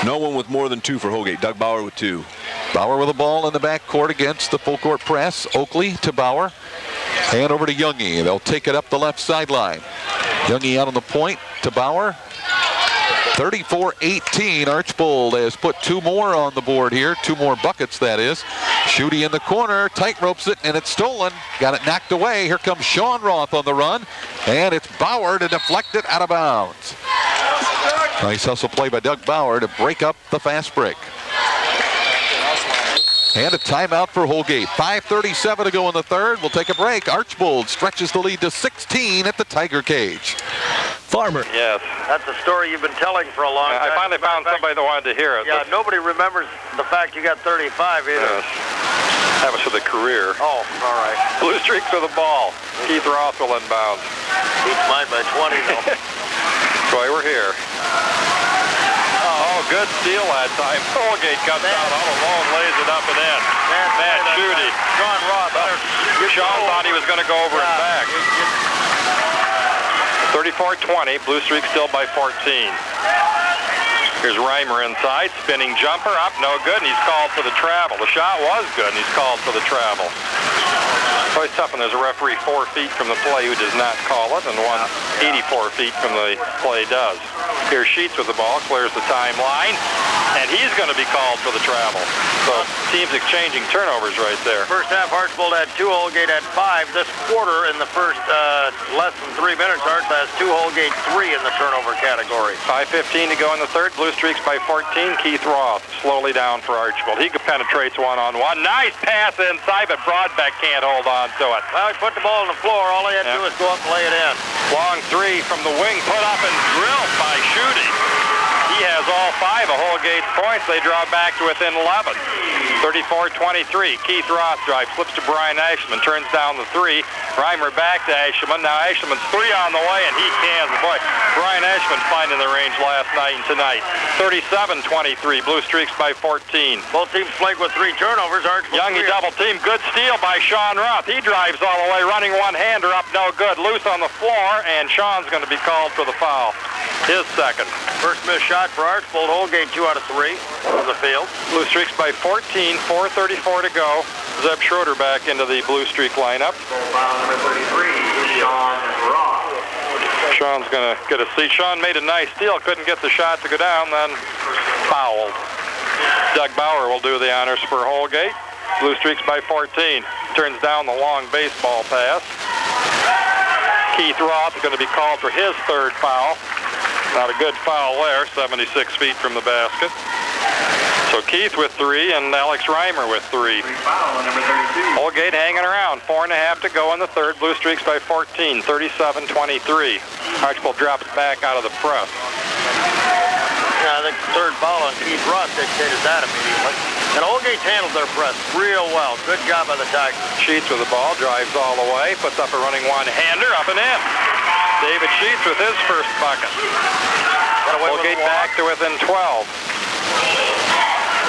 S2: No one with more than 2 for Holgate. Doug Bauer with 2.
S1: Bauer with the ball in the back court against the full court press. Oakley to Bauer. And over to Youngie. They'll take it up the left sideline. Youngie out on the point to Bauer. 34-18. Archbold has put 2 more on the board here. 2 more buckets, that is. Schutte in the corner, tight ropes it, and it's stolen. Got it knocked away. Here comes Sean Roth on the run, and it's Bauer to deflect it out of bounds. Nice hustle play by Doug Bauer to break up the fast break. And a timeout for Holgate. 5:37 to go in the third. We'll take a break. Archbold stretches the lead to 16 at the Tiger Cage. Farmer.
S5: Yes.
S4: That's a story you've been telling for a long time.
S5: I finally found somebody that wanted to hear it.
S4: Yeah, nobody remembers the fact you got 35 either.
S5: Yes. That was for the career.
S4: Oh, all right.
S5: Blue Streaks for the ball. Keith Roth will inbound.
S4: Beats mine by 20 though.
S5: That's why we're here. Oh, good steal that time. Holgate comes out all alone, lays it up and in. Matt Schutte.
S4: Sean Roth.
S5: Sean thought he was going to go over and back. 34-20. Blue Streak still by 14. Here's Reimer inside. Spinning jumper up. No good. And he's called for the travel. The shot was good, and he's called for the travel. It's always tough when there's a referee 4 feet from the play who does not call it, and one 84 feet from the play does. Here's Sheets with the ball, clears the timeline, and he's going to be called for the travel. So teams exchanging turnovers right there.
S4: First half, Archbold had 2, Holgate had 5. This quarter, in the first less than 3 minutes, Arch has 2, Holgate 3 in the turnover category.
S5: 5:15 to go in the third. Blue Streaks by 14. Keith Roth slowly down for Archbold. He penetrates one-on-one. Nice pass inside, but Broadbeck can't hold on to it.
S4: Well, he put the ball on the floor. All he had to do was go up and lay it in.
S5: Long 3 from the wing, put up and drilled by Schutte. He has all 5 of Holgate's points. They draw back to within 11. 34-23. Keith Roth drives, flips to Brian Ashman, turns down the 3. Reimer back to Ashman. Now Ashman's 3 on the way, and he cans. Boy, Brian Ashman finding the range last night and tonight. 37-23. Blue Streaks by 14.
S4: Both teams played with 3 turnovers.
S5: Youngie double team. Good steal by Sean Roth. He drives all the way, running one-hander up, no good. Loose on the floor, and Sean's going to be called for the foul. His second.
S4: First missed shot for Archbold. Holgate 2 out of 3 from the field.
S5: Blue Streaks by 14, 4:34 to go. Zeb Schroeder back into the Blue Streak lineup.
S3: Foul number 33, Sean Roth.
S5: Sean's going to get a seat. Sean made a nice steal, couldn't get the shot to go down, then fouled. Doug Bauer will do the honors for Holgate. Blue Streaks by 14. Turns down the long baseball pass. Keith Roth is going to be called for his 3rd foul. Not a good foul there, 76 feet from the basket. So Keith with 3 and Alex Reimer with 3.
S3: Foul number 32.
S5: Holgate hanging around. 4.5 to go in the 3rd. Blue Streaks by 14, 37-23. Archbold drops back out of the press.
S4: Yeah, I think the 3rd foul on Keith Roth dictated that immediately. And Holgate's handled their press real well. Good job by the Tigers.
S5: Sheets with the ball, drives all the way, puts up a running one-hander, up and in. David Sheets with his first bucket. Holgate back to within 12.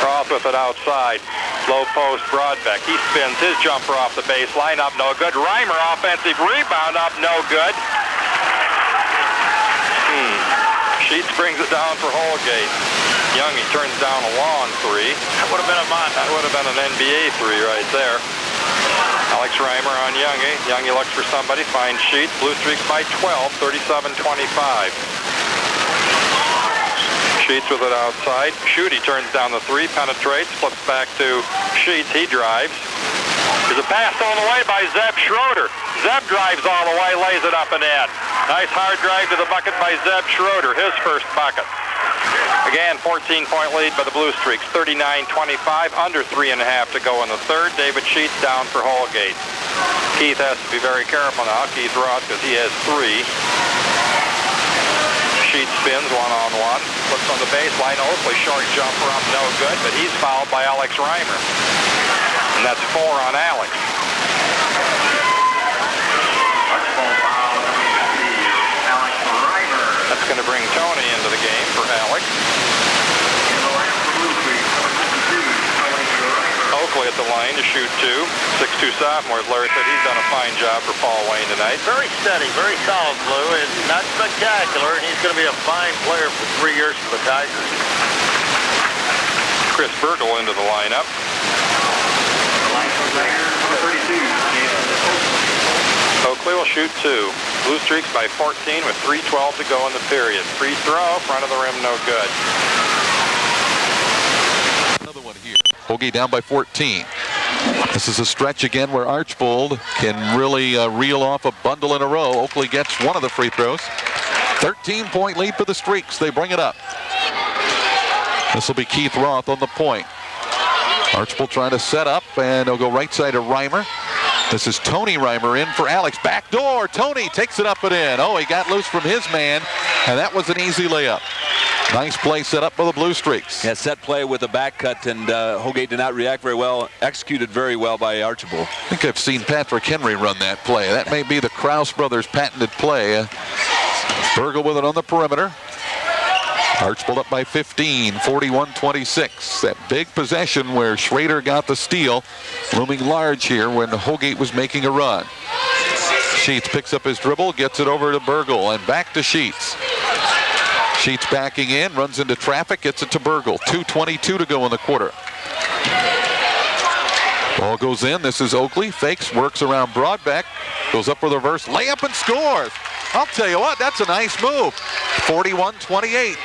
S5: Roth with it outside. Low post, Broadbeck. He spins his jumper off the baseline, up no good. Reimer offensive rebound, up no good. Sheets brings it down for Holgate. Youngie turns down a long 3.
S4: That would have been a Monty.
S5: That would have been an NBA 3 right there. Alex Reimer on Youngie. Youngie looks for somebody, finds Sheets. Blue Streaks by 12, 37-25. Sheets with it outside. Schutte turns down the 3, penetrates, flips back to Sheets. He drives. There's a pass on the way by Zeb Schroeder. Zeb drives all the way, lays it up and in. Nice hard drive to the bucket by Zeb Schroeder, his first bucket. Again, 14-point lead by the Blue Streaks, 39-25, under 3.5 to go in the 3rd. David Sheets down for Holgate. Keith has to be very careful now, Keith Roth, because he has 3. Sheets spins one-on-one, flips on the baseline. Oakley, short jumper up, no good, but he's fouled by Alex Reimer. And that's 4 on Alex.
S3: Archbold foul number 50, Alex Reimer.
S5: That's going to bring Tony into the game for Alex.
S3: In the line for Blue Streaks, number 52, Alex Reimer.
S5: Oakley at the line to shoot 2. 6'2" sophomore. Larry said he's done a fine job for Paul Wayne tonight.
S4: Very steady, very solid, Blue, and not spectacular, and he's going to be a fine player for 3 years for the Tigers.
S5: Chris Bergel into the lineup.
S3: The line for Tigers, number 32,
S5: Oakley will shoot 2. Blue Streaks by 14 with 3:12 to go in the period. Free throw, front of the rim, no good.
S1: Another one here. Holgate down by 14. This is a stretch again where Archbold can really reel off a bundle in a row. Oakley gets one of the free throws. 13-point lead for the Streaks. They bring it up. This will be Keith Roth on the point. Archbold trying to set up, and they'll go right side to Reimer. This is Tony Reimer in for Alex. Back door. Tony takes it up and in. Oh, he got loose from his man, and that was an easy layup. Nice play set up by the Blue Streaks.
S2: Yeah, set play with a back cut, and Holgate did not react very well. Executed very well by Archbold.
S1: I think I've seen Patrick Henry run that play. That may be the Krause brothers' patented play. Bergel with it on the perimeter. Archbold up by 15, 41-26. That big possession where Schrader got the steal, looming large here when Holgate was making a run. Sheets picks up his dribble, gets it over to Bergel, and back to Sheets. Sheets backing in, runs into traffic, gets it to Bergel. 2:22 to go in the quarter. Ball goes in. This is Oakley. Fakes, works around Broadbeck. Goes up with a reverse layup and scores. I'll tell you what, that's a nice move. 41-28.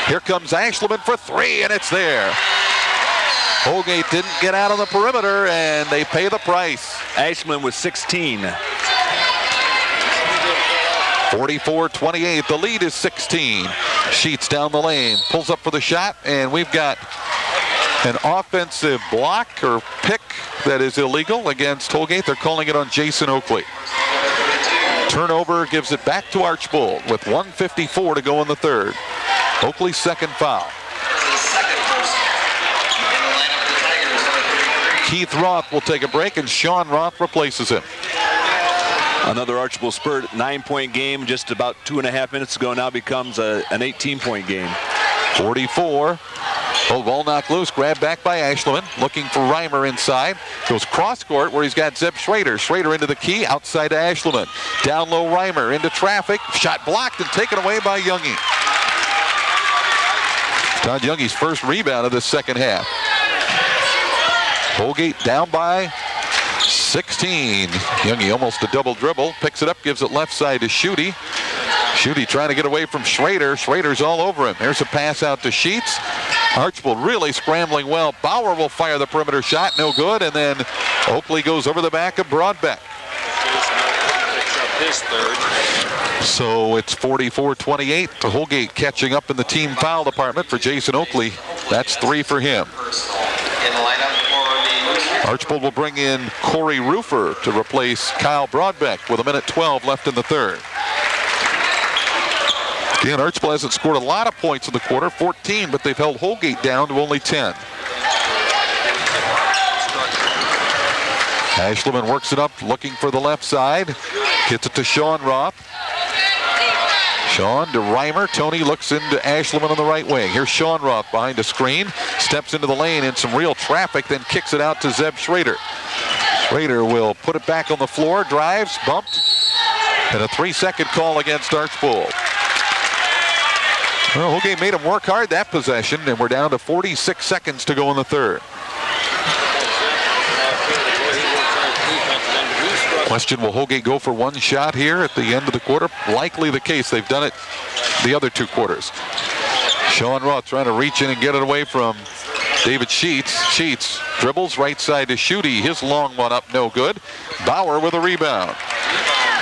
S1: Here comes Ashleman for 3, and it's there. Holgate didn't get out on the perimeter, and they pay the price.
S2: Ashleman with 16.
S1: 44-28. The lead is 16. Sheets down the lane, pulls up for the shot, and we've got an offensive block or pick that is illegal against Holgate. They're calling it on Jason Oakley. Turnover gives it back to Archbold with 1:54 to go in the 3rd. Oakley's second foul. Keith Roth will take a break, and Sean Roth replaces him.
S2: Another Archbold spurt, 9-point game just about 2.5 minutes ago now becomes an 18-point game.
S1: 44. Oh, ball knocked loose, grabbed back by Ashleman, looking for Reimer inside. Goes cross court where he's got Zeb Schrader. Schrader into the key, outside to Ashleman. Down low Reimer, into traffic. Shot blocked and taken away by Youngie. Todd Youngie's first rebound of the second half. Holgate down by 16. Youngie almost a double dribble. Picks it up, gives it left side to Schutte. Schutte trying to get away from Schrader. Schrader's all over him. Here's a pass out to Sheets. Archbold really scrambling well. Bauer will fire the perimeter shot. No good. And then Oakley goes over the back of Broadbeck.
S6: His third.
S1: So it's 44-28. Holgate catching up in the team foul department for Jason Oakley. That's 3 for him. Archbold will bring in Corey Rufer to replace Kyle Broadbeck with 1:12 left in the third. Again, Archbold hasn't scored a lot of points in the quarter, 14, but they've held Holgate down to only 10. Ashleman works it up, looking for the left side. Gets it to Sean Roth. Sean to Reimer. Tony looks into Ashleman on the right wing. Here's Sean Roth behind a screen. Steps into the lane in some real traffic, then kicks it out to Zeb Schrader. Schrader will put it back on the floor, drives, bumped, and a 3-second call against Archbold. Well, Holgate made him work hard that possession, and we're down to 46 seconds to go in the third. Question, will Holgate go for one shot here at the end of the quarter? Likely the case. They've done it the other 2 quarters. Sean Roth trying to reach in and get it away from David Sheets. Sheets dribbles right side to Schutte. His long one up, no good. Bauer with a rebound.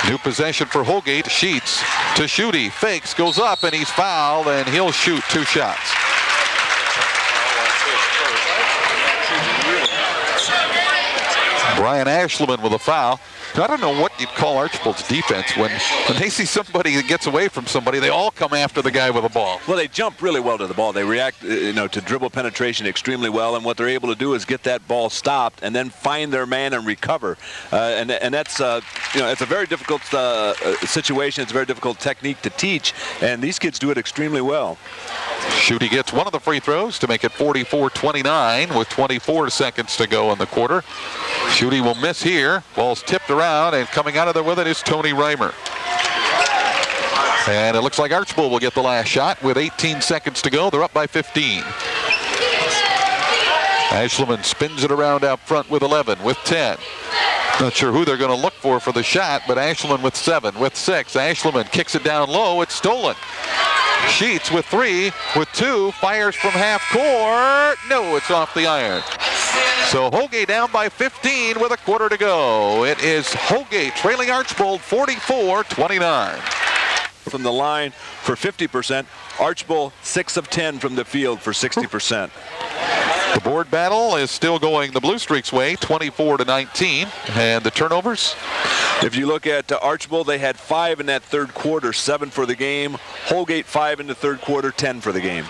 S1: New possession for Holgate. Sheets to Schutte. Fakes, goes up, and he's fouled, and he'll shoot 2 shots. Brian Ashleman with a foul. I don't know what you'd call Archbold's defense. When they see somebody that gets away from somebody, they all come after the guy with the ball.
S2: Well, they jump really well to the ball. They react, to dribble penetration extremely well, and what they're able to do is get that ball stopped and then find their man and recover. And that's, it's a very difficult situation. It's a very difficult technique to teach, and these kids do it extremely well.
S1: Schutte gets one of the free throws to make it 44-29 with 24 seconds to go in the quarter. Schutte will miss here. Ball's tipped around, and coming out of there with it is Tony Reimer. And it looks like Archbold will get the last shot with 18 seconds to go. They're up by 15. Ashleman spins it around out front with 11, with 10. Not sure who they're going to look for the shot, but Ashleman with 7, with 6. Ashleman kicks it down low. It's stolen. Sheets with 3, with 2, fires from half court. No, it's off the iron. So Holgate down by 15 with a quarter to go. It is Holgate trailing Archbold 44-29.
S2: From the line for 50%. Archbold 6 of 10 from the field for 60%.
S1: The board battle is still going the Blue Streaks' way, 24-19. And the turnovers?
S2: If you look at Archbold, they had 5 in that third quarter, 7 for the game. Holgate 5 in the third quarter, 10 for the game.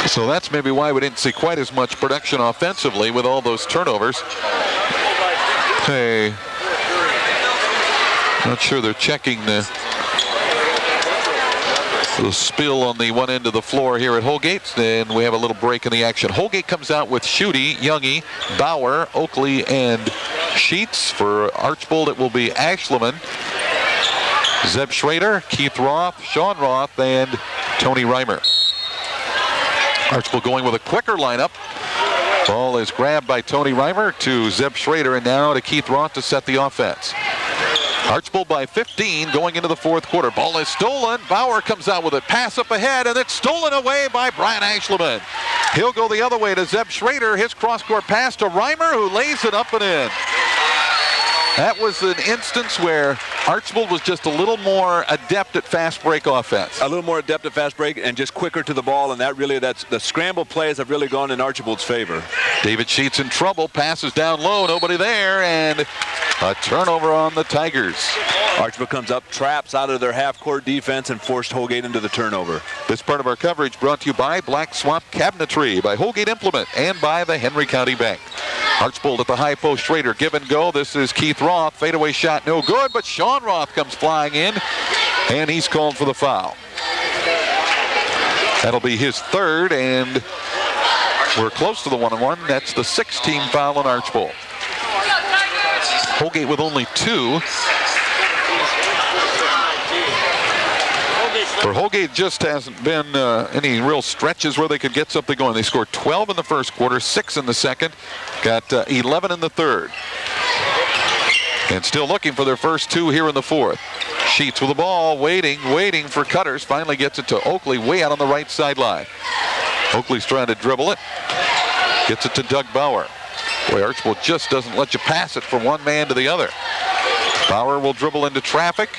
S1: So that's maybe why we didn't see quite as much production offensively with all those turnovers. Hey, not sure they're checking the spill on the one end of the floor here at Holgate. Then we have a little break in the action. Holgate comes out with Schutte, Youngie, Bauer, Oakley, and Sheets. For Archbold, it will be Ashleman, Zeb Schrader, Keith Roth, Sean Roth, and Tony Reimer. Archbold going with a quicker lineup. Ball is grabbed by Tony Reimer to Zeb Schrader, and now to Keith Roth to set the offense. Archbold by 15 going into the fourth quarter. Ball is stolen. Bauer comes out with it. Pass up ahead, and it's stolen away by Brian Ashleman. He'll go the other way to Zeb Schrader. His cross-court pass to Reimer, who lays it up and in. That was an instance where Archbold was just a little more adept at fast break offense.
S2: A little more adept at fast break and just quicker to the ball, and that's the scramble plays have really gone in Archbold's favor.
S1: David Sheets in trouble, passes down low, nobody there, and a turnover on the Tigers.
S2: Archbold comes up, traps out of their half-court defense, and forced Holgate into the turnover.
S1: This part of our coverage brought to you by Black Swamp Cabinetry, by Holgate Implement, and by the Henry County Bank. Archbold at the high post. Schrader give and go. This is Keith Roth. Fadeaway shot no good, but Sean Roth comes flying in, and he's called for the foul. That'll be his third, and we're close to the 1-on-1. That's the 6th-team foul on Archbold. Holgate with only 2. For Holgate, just hasn't been any real stretches where they could get something going. They scored 12 in the first quarter, 6 in the second, got 11 in the third. And still looking for their first 2 here in the fourth. Sheets with the ball, waiting for Cutters. Finally gets it to Oakley way out on the right sideline. Oakley's trying to dribble it. Gets it to Doug Bauer. Boy, Archbold just doesn't let you pass it from one man to the other. Bauer will dribble into traffic.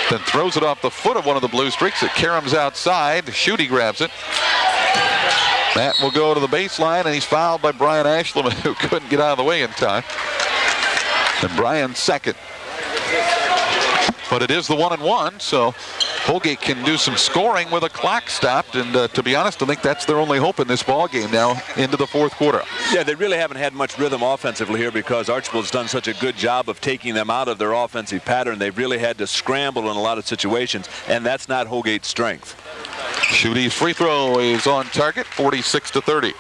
S1: Then throws it off the foot of one of the Blue Streaks. It caroms outside. Schutte grabs it. That will go to the baseline, and he's fouled by Brian Ashleman, who couldn't get out of the way in time. And Brian's second. But it is the 1-and-1, so Holgate can do some scoring with a clock stopped, and to be honest, I think that's their only hope in this ball game now into the fourth quarter.
S2: Yeah, they really haven't had much rhythm offensively here because Archbold's done such a good job of taking them out of their offensive pattern. They've really had to scramble in a lot of situations, and that's not Holgate's strength.
S1: Schutte's free throw is on target, 46-30.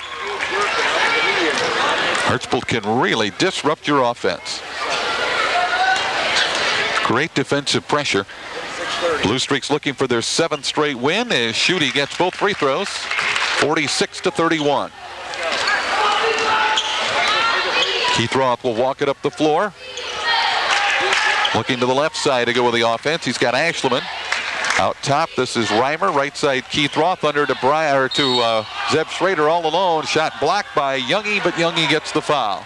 S1: Archbold can really disrupt your offense. Great defensive pressure. Blue Streaks looking for their 7th straight win as Schutte gets both free throws, 46-31. Keith Roth will walk it up the floor. Looking to the left side to go with the offense. He's got Ashleman. Out top, this is Reimer. Right side, Keith Roth under to Zeb Schrader all alone. Shot blocked by Youngie, but Youngie gets the foul.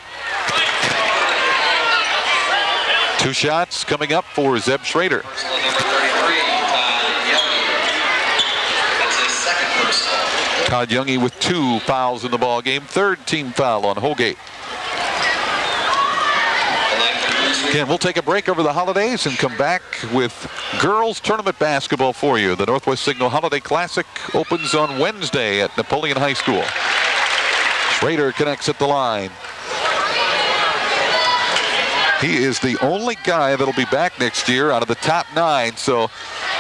S1: 2 shots coming up for Zeb Schrader. Todd Youngie with 2 fouls in the ball game. 3rd team foul on Holgate. Again, we'll take a break over the holidays and come back with girls tournament basketball for you. The Northwest Signal Holiday Classic opens on Wednesday at Napoleon High School. Schrader connects at the line. He is the only guy that'll be back next year out of the top 9. So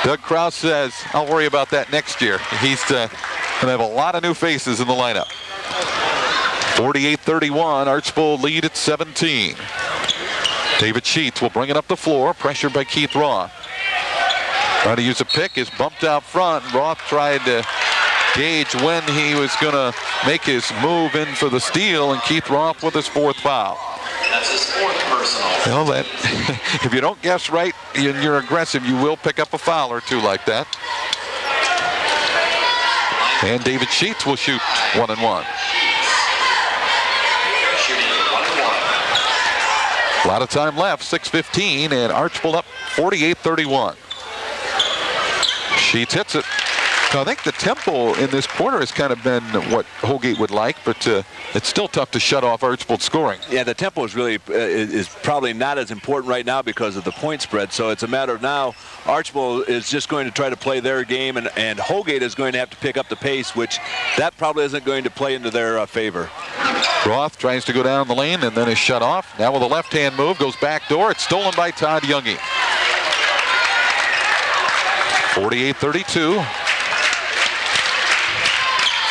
S1: Doug Krause says, I'll worry about that next year. He's going to have a lot of new faces in the lineup. 48-31, Archbold lead at 17. David Sheets will bring it up the floor, pressured by Keith Roth. Trying to use a pick, is bumped out front. Roth tried to gauge when he was going to make his move in for the steal, and Keith Roth with his 4th foul.
S6: That's his 4th personal.
S1: Well, that if you don't guess right and you're aggressive, you will pick up a foul or 2 like that. And David Sheets will shoot 1-and-1. A lot of time left, 6:15, and Archbold up 48-31. Sheets hits it. So I think the tempo in this quarter has kind of been what Holgate would like, but it's still tough to shut off Archbold scoring.
S2: Yeah, the tempo is really is probably not as important right now because of the point spread. So it's a matter of now Archbold is just going to try to play their game, and Holgate is going to have to pick up the pace, which that probably isn't going to play into their favor.
S1: Roth tries to go down the lane and then is shut off. Now with a left-hand move, goes back door. It's stolen by Todd Youngie. 48-32.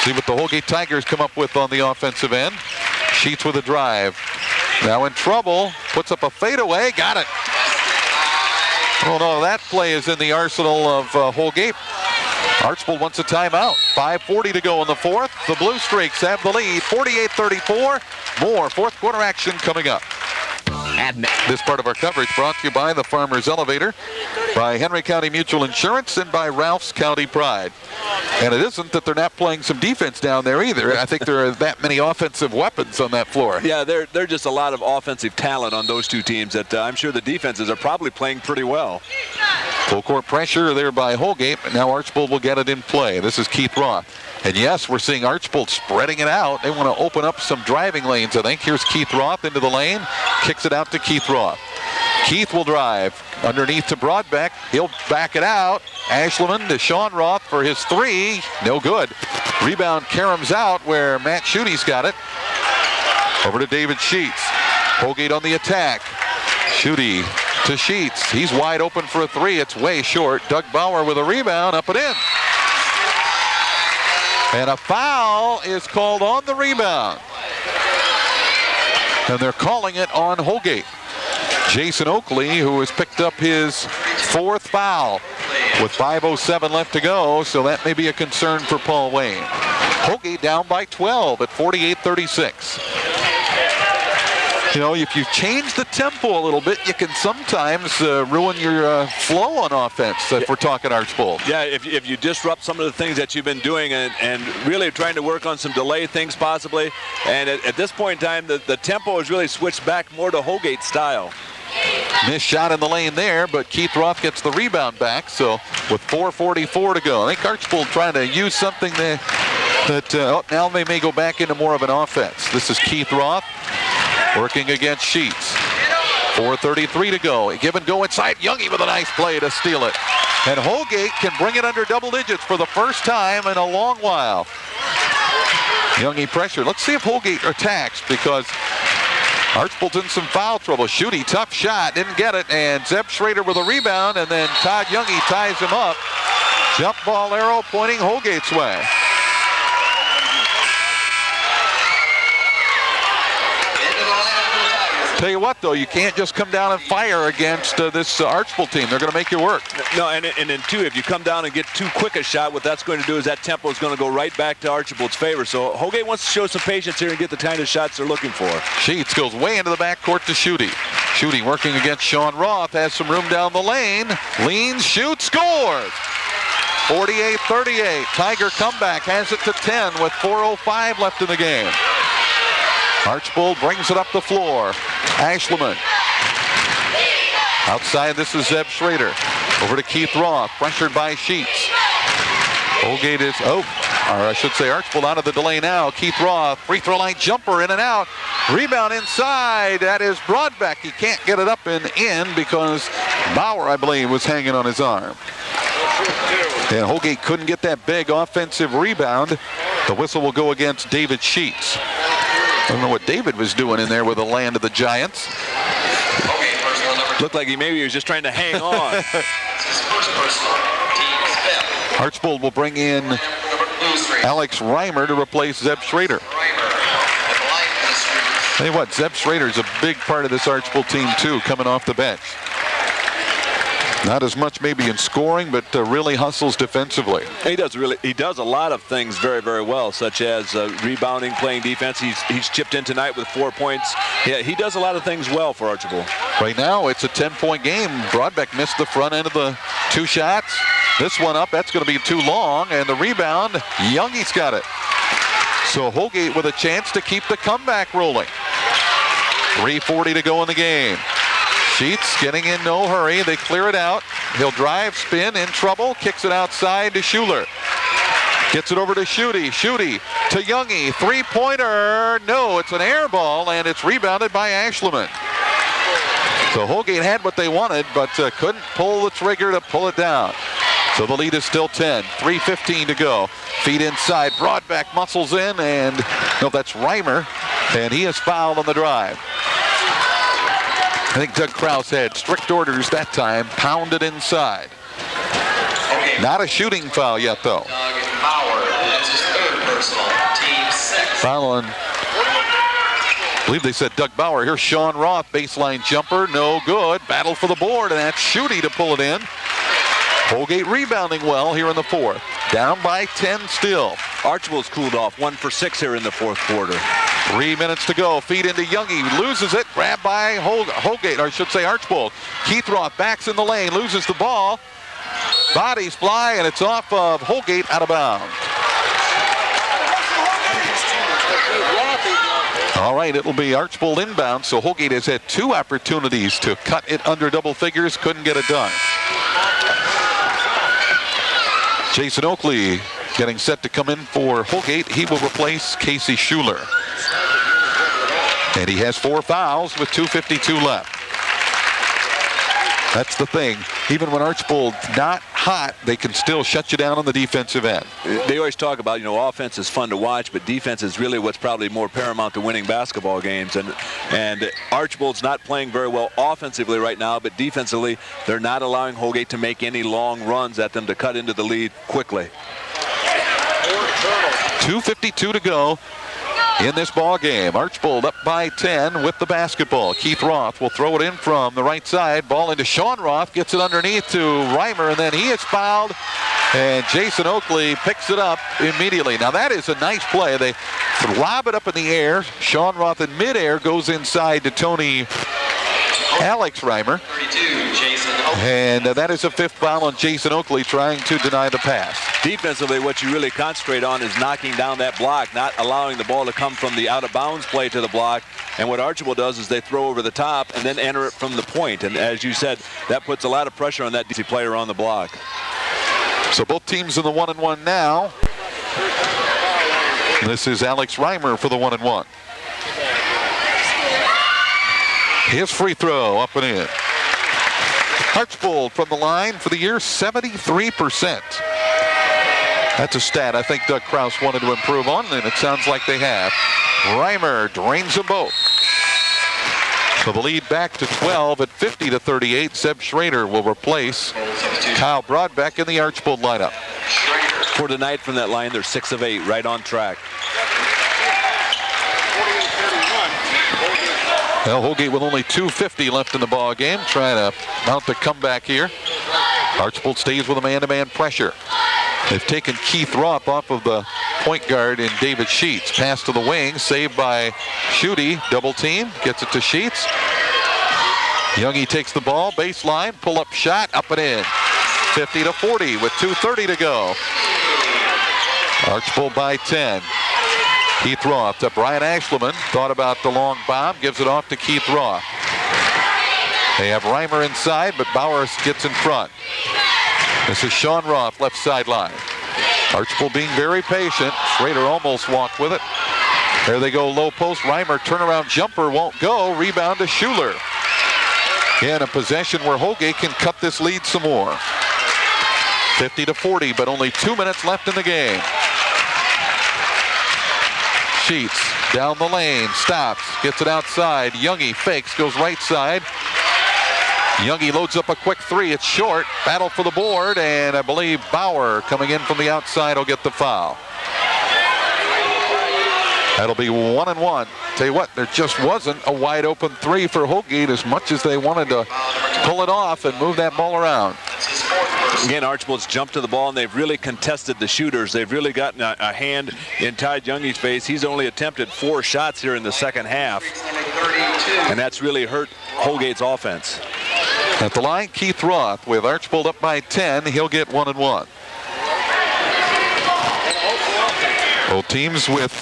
S1: See what the Holgate Tigers come up with on the offensive end. Sheets with a drive. Now in trouble. Puts up a fadeaway. Got it. Oh no, that play is in the arsenal of Holgate. Archbold wants a timeout. 5:40 to go in the fourth. The Blue Streaks have the lead. 48-34. More fourth quarter action coming up. This part of our coverage brought to you by the Farmers Elevator, by Henry County Mutual Insurance, and by Ralph's County Pride. And it isn't that they're not playing some defense down there either. I think there are that many offensive weapons on that floor.
S2: Yeah, there are just a lot of offensive talent on those two teams that I'm sure the defenses are probably playing pretty well.
S1: Full court pressure there by Holgate, but now Archbold will get it in play. This is Keith Roth. And yes, we're seeing Archbold spreading it out. They want to open up some driving lanes, I think. Here's Keith Roth into the lane. Kicks it out to Keith Roth. Keith will drive underneath to Broadbeck. He'll back it out. Ashleman to Sean Roth for his three. No good. Rebound caroms out where Matt Schuette's got it. Over to David Sheets. Holgate on the attack. Schuette to Sheets. He's wide open for a three. It's way short. Doug Bauer with a rebound. Up and in. And a foul is called on the rebound. And they're calling it on Holgate. Jason Oakley, who has picked up his fourth foul with 5:07 left to go, so that may be a concern for Paul Wayne. Holgate down by 12 at 48-36. You know, if you change the tempo a little bit, you can sometimes ruin your flow on offense, if we're talking Archbold.
S2: Yeah, if you disrupt some of the things that you've been doing and really trying to work on some delay things possibly. And at this point in time, the tempo has really switched back more to Holgate style.
S1: Missed shot in the lane there, but Keith Roth gets the rebound back. So with 4:44 to go, I think Archbold trying to use something that now they may go back into more of an offense. This is Keith Roth working against Sheets. 4:33 to go. Give and go inside. Youngie with a nice play to steal it. And Holgate can bring it under double digits for the first time in a long while. Youngie pressure. Let's see if Holgate attacks, because Archbold's in some foul trouble. Schuette, tough shot, didn't get it, and Zeb Schrader with a rebound, and then Todd Youngie ties him up. Jump ball arrow pointing Holgate's way. Tell you what, though, you can't just come down and fire against this Archbold team. They're going to make you work.
S2: No, and then too, if you come down and get too quick a shot, what that's going to do is that tempo is going to go right back to Archbold's favor. So Holgate wants to show some patience here and get the kind of shots they're looking for.
S1: Sheets goes way into the backcourt to Schuette. Schuette working against Sean Roth, has some room down the lane. Leans, shoots, scores. 48-38. Tiger comeback has it to 10 with 4:05 left in the game. Archbold brings it up the floor. Ashleman. Outside, this is Zeb Schrader. Over to Keith Roth, pressured by Sheets. Holgate is, or I should say Archbold out of the delay now. Keith Roth, free throw line jumper in and out. Rebound inside, that is Broadbeck. He can't get it up and in because Bauer, I believe, was hanging on his arm. And Holgate couldn't get that big offensive rebound. The whistle will go against David Sheets. I don't know what David was doing in there with the land of the Giants.
S2: Looked like he was just trying to hang on.
S1: Archbold will bring in Alex Reimer to replace Zeb Schrader. Tell you what, Zeb Schrader is a big part of this Archbold team too, coming off the bench. Not as much maybe in scoring, but really hustles defensively.
S2: He does a lot of things very, very well, such as rebounding, playing defense. He's chipped in tonight with 4 points. Yeah, he does a lot of things well for Archbold.
S1: Right now, it's a 10-point game. Broadbeck missed the front end of the two shots. This one up, that's going to be too long, and the rebound, Youngie's got it. So Holgate with a chance to keep the comeback rolling. 3:40 to go in the game. Sheets getting in no hurry. They clear it out. He'll drive, spin, in trouble. Kicks it outside to Schuler. Gets it over to Schuette. Schuette to Youngie. Three-pointer. No, it's an air ball, and it's rebounded by Ashleman. So Holgate had what they wanted, but couldn't pull the trigger to pull it down. So the lead is still 10. 3:15 to go. Feet inside. Broadbeck muscles in, and no, that's Reimer, and he is fouled on the drive. I think Doug Krause had strict orders that time, pounded inside. Not a shooting foul yet, though.
S6: Doug Bauer, that's his third personal, team 6.
S1: Foul on, I believe they said Doug Bauer. Here's Sean Roth, baseline jumper, no good. Battle for the board, and that's Schuette to pull it in. Holgate rebounding well here in the fourth. Down by 10 still.
S2: Archbold's cooled off, 1 for 6 here in the fourth quarter.
S1: 3 minutes to go. Feed into Youngie. Loses it. Grabbed by Holgate, or I should say Archbold. Keith Roth backs in the lane. Loses the ball. Bodies fly, and it's off of Holgate, out of bounds. All right, it'll be Archbold inbound, so Holgate has had 2 opportunities to cut it under double figures. Couldn't get it done. Jason Oakley getting set to come in for Holgate. He will replace Casey Schuler. And he has 4 fouls with 2:52 left. That's the thing. Even when Archbold's not hot, they can still shut you down on the defensive end.
S2: They always talk about, offense is fun to watch, but defense is really what's probably more paramount to winning basketball games. And Archbold's not playing very well offensively right now, but defensively, they're not allowing Holgate to make any long runs at them to cut into the lead quickly.
S1: 2:52 to go in this ball game. Archbold up by 10 with the basketball. Keith Roth will throw it in from the right side. Ball into Sean Roth. Gets it underneath to Reimer, and then he is fouled. And Jason Oakley picks it up immediately. Now that is a nice play. They lob it up in the air. Sean Roth in midair goes inside to Tony Alex Reimer.
S6: 32, Jason Oakley.
S1: And that is a 5th foul on Jason Oakley, trying to deny the pass.
S2: Defensively, what you really concentrate on is knocking down that block, not allowing the ball to come from the out-of-bounds play to the block. And what Archbold does is they throw over the top and then enter it from the point. And as you said, that puts a lot of pressure on that DC player on the block.
S1: So both teams in the 1-1 now. This is Alex Reimer for the 1-1. His free throw up and in. Archbold from the line for the year, 73%. That's a stat I think Doug Krause wanted to improve on, and it sounds like they have. Reimer drains them both. So the lead back to 12 at 50-38. Seb Schrader will replace Kyle Broadbeck in the Archbold lineup.
S2: For tonight from that line, they're 6 of 8, right on track.
S1: Well, Holgate with only 2:50 left in the ball game, trying to mount the comeback here. Archbold stays with a man-to-man pressure. They've taken Keith Roth off of the point guard in David Sheets. Pass to the wing, saved by Schutte. Double team, gets it to Sheets. Youngie takes the ball, baseline, pull-up shot, up and in. 50-40 with 2:30 to go. Archbold by 10. Keith Roth to Brian Ashleman. Thought about the long bomb, gives it off to Keith Roth. They have Reimer inside, but Bowers gets in front. This is Sean Roth, left sideline. Archbold being very patient. Schrader almost walked with it. There they go, low post. Reimer, turnaround jumper won't go. Rebound to Schuler. Again, a possession where Holgate can cut this lead some more. 50-40, but only 2 minutes left in the game. Sheets down the lane, stops, gets it outside. Youngie fakes, goes right side. Youngie loads up a quick 3. It's short. Battle for the board, and I believe Bauer coming in from the outside will get the foul. That'll be 1-1. Tell you what, there just wasn't a wide open 3 for Holgate as much as they wanted to pull it off and move that ball around.
S2: Again, Archbold's jumped to the ball, and they've really contested the shooters. They've really gotten a hand in Ty Youngie's face. He's only attempted 4 shots here in the second half, and that's really hurt Holgate's offense.
S1: At the line, Keith Roth with Archbold up by 10. He'll get 1-1. Both teams with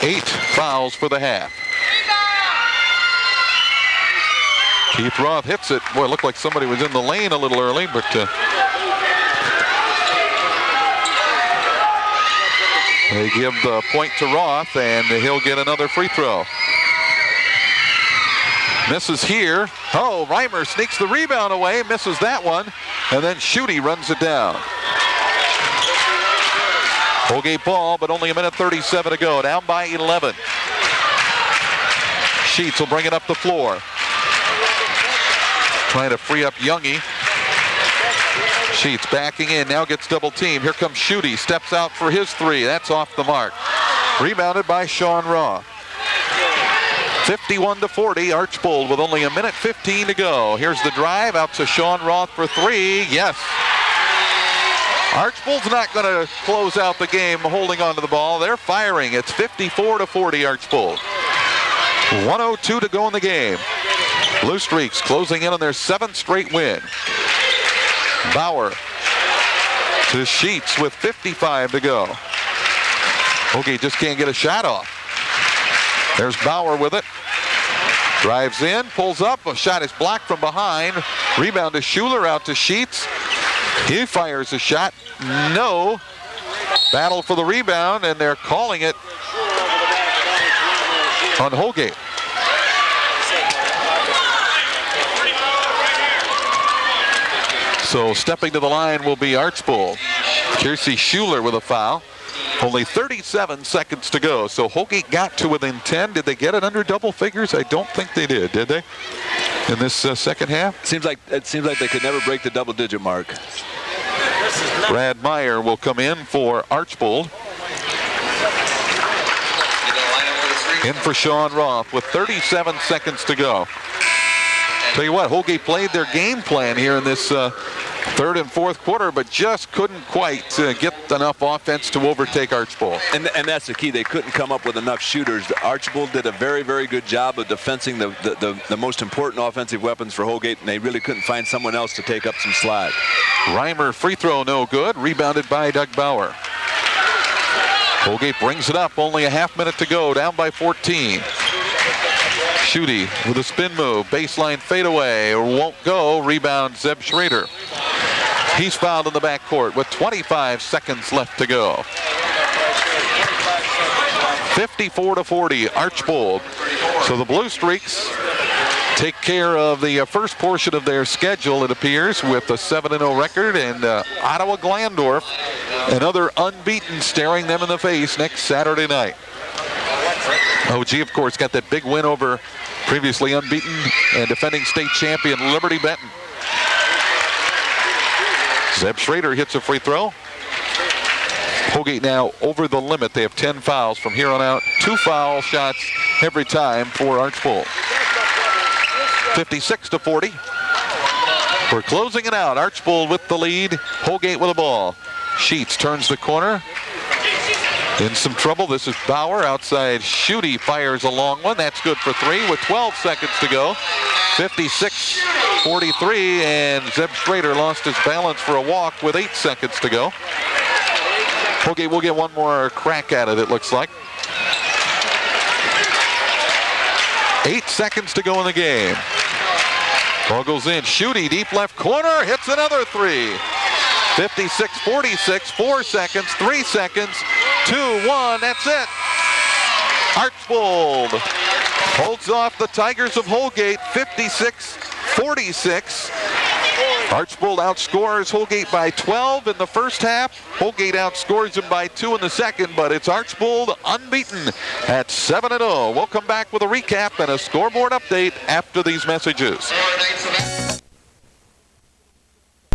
S1: 8 fouls for the half. Keith Roth hits it. Boy, it looked like somebody was in the lane a little early, but they give the point to Roth, and he'll get another free throw. Misses here. Oh, Reimer sneaks the rebound away, misses that one, and then Schutte runs it down. Holgate ball, but only 1:37 to go. Down by 11. Sheets will bring it up the floor. Trying to free up Youngie. Sheets backing in, now gets double teamed. Here comes Schutte, steps out for his 3. That's off the mark. Rebounded by Sean Roth. 51-40, Archbold with only 1:15 to go. Here's the drive out to Sean Roth for 3. Yes. Archbold's not going to close out the game holding on to the ball. They're firing. It's 54-40 Archbold. 1:02 to go in the game. Blue Streaks closing in on their 7th straight win. Bauer to Sheets with 55 to go. Holgate just can't get a shot off. There's Bauer with it. Drives in, pulls up. A shot is blocked from behind. Rebound to Schuler, out to Sheets. He fires a shot. No. Battle for the rebound, and they're calling it on Holgate. So stepping to the line will be Archbold. Kiersey Schuler with a foul. Only 37 seconds to go. So Holgate got to within 10. Did they get it under double figures? I don't think they did they? In this second half?
S2: It seems like they could never break the double-digit mark.
S1: Brad Meyer will come in for Archbold. In for Sean Roth with 37 seconds to go. Tell you what, Holgate played their game plan here in this third and fourth quarter, but just couldn't quite get enough offense to overtake Archbold.
S2: And that's the key. They couldn't come up with enough shooters. Archbold did a very, very good job of defending the most important offensive weapons for Holgate, and they really couldn't find someone else to take up some slack.
S1: Reimer free throw no good. Rebounded by Doug Bauer. Holgate brings it up. Only a half minute to go. Down by 14. Schutte with a spin move. Baseline fadeaway. Won't go. Rebound Zeb Schrader. He's fouled in the backcourt with 25 seconds left to go. 54-40 Archbold. So the Blue Streaks take care of the first portion of their schedule, it appears, with a 7-0 record, and Ottawa Glandorf, another unbeaten, staring them in the face next Saturday night. OG, of course, got that big win over previously unbeaten and defending state champion Liberty Benton. Zeb Schrader hits a free throw. Holgate now over the limit. They have 10 fouls from here on out. 2 foul shots every time for Archbold. 56-40. We're closing it out. Archbold with the lead. Holgate with the ball. Sheets turns the corner. In some trouble. This is Bauer outside. Schutte fires a long one. That's good for 3 with 12 seconds to go. 56-43, and Zeb Schrader lost his balance for a walk with 8 seconds to go. Holgate will get one more crack at it, it looks like. 8 seconds to go in the game. Ball goes in. Schutte deep left corner, hits another 3. 56-46, 4 seconds, 3 seconds, 2-1, that's it. Archbold holds off the Tigers of Holgate, 56-46. Archbold outscores Holgate by 12 in the first half. Holgate outscores them by 2 in the second, but it's Archbold unbeaten at 7-0. We'll come back with a recap and a scoreboard update after these messages.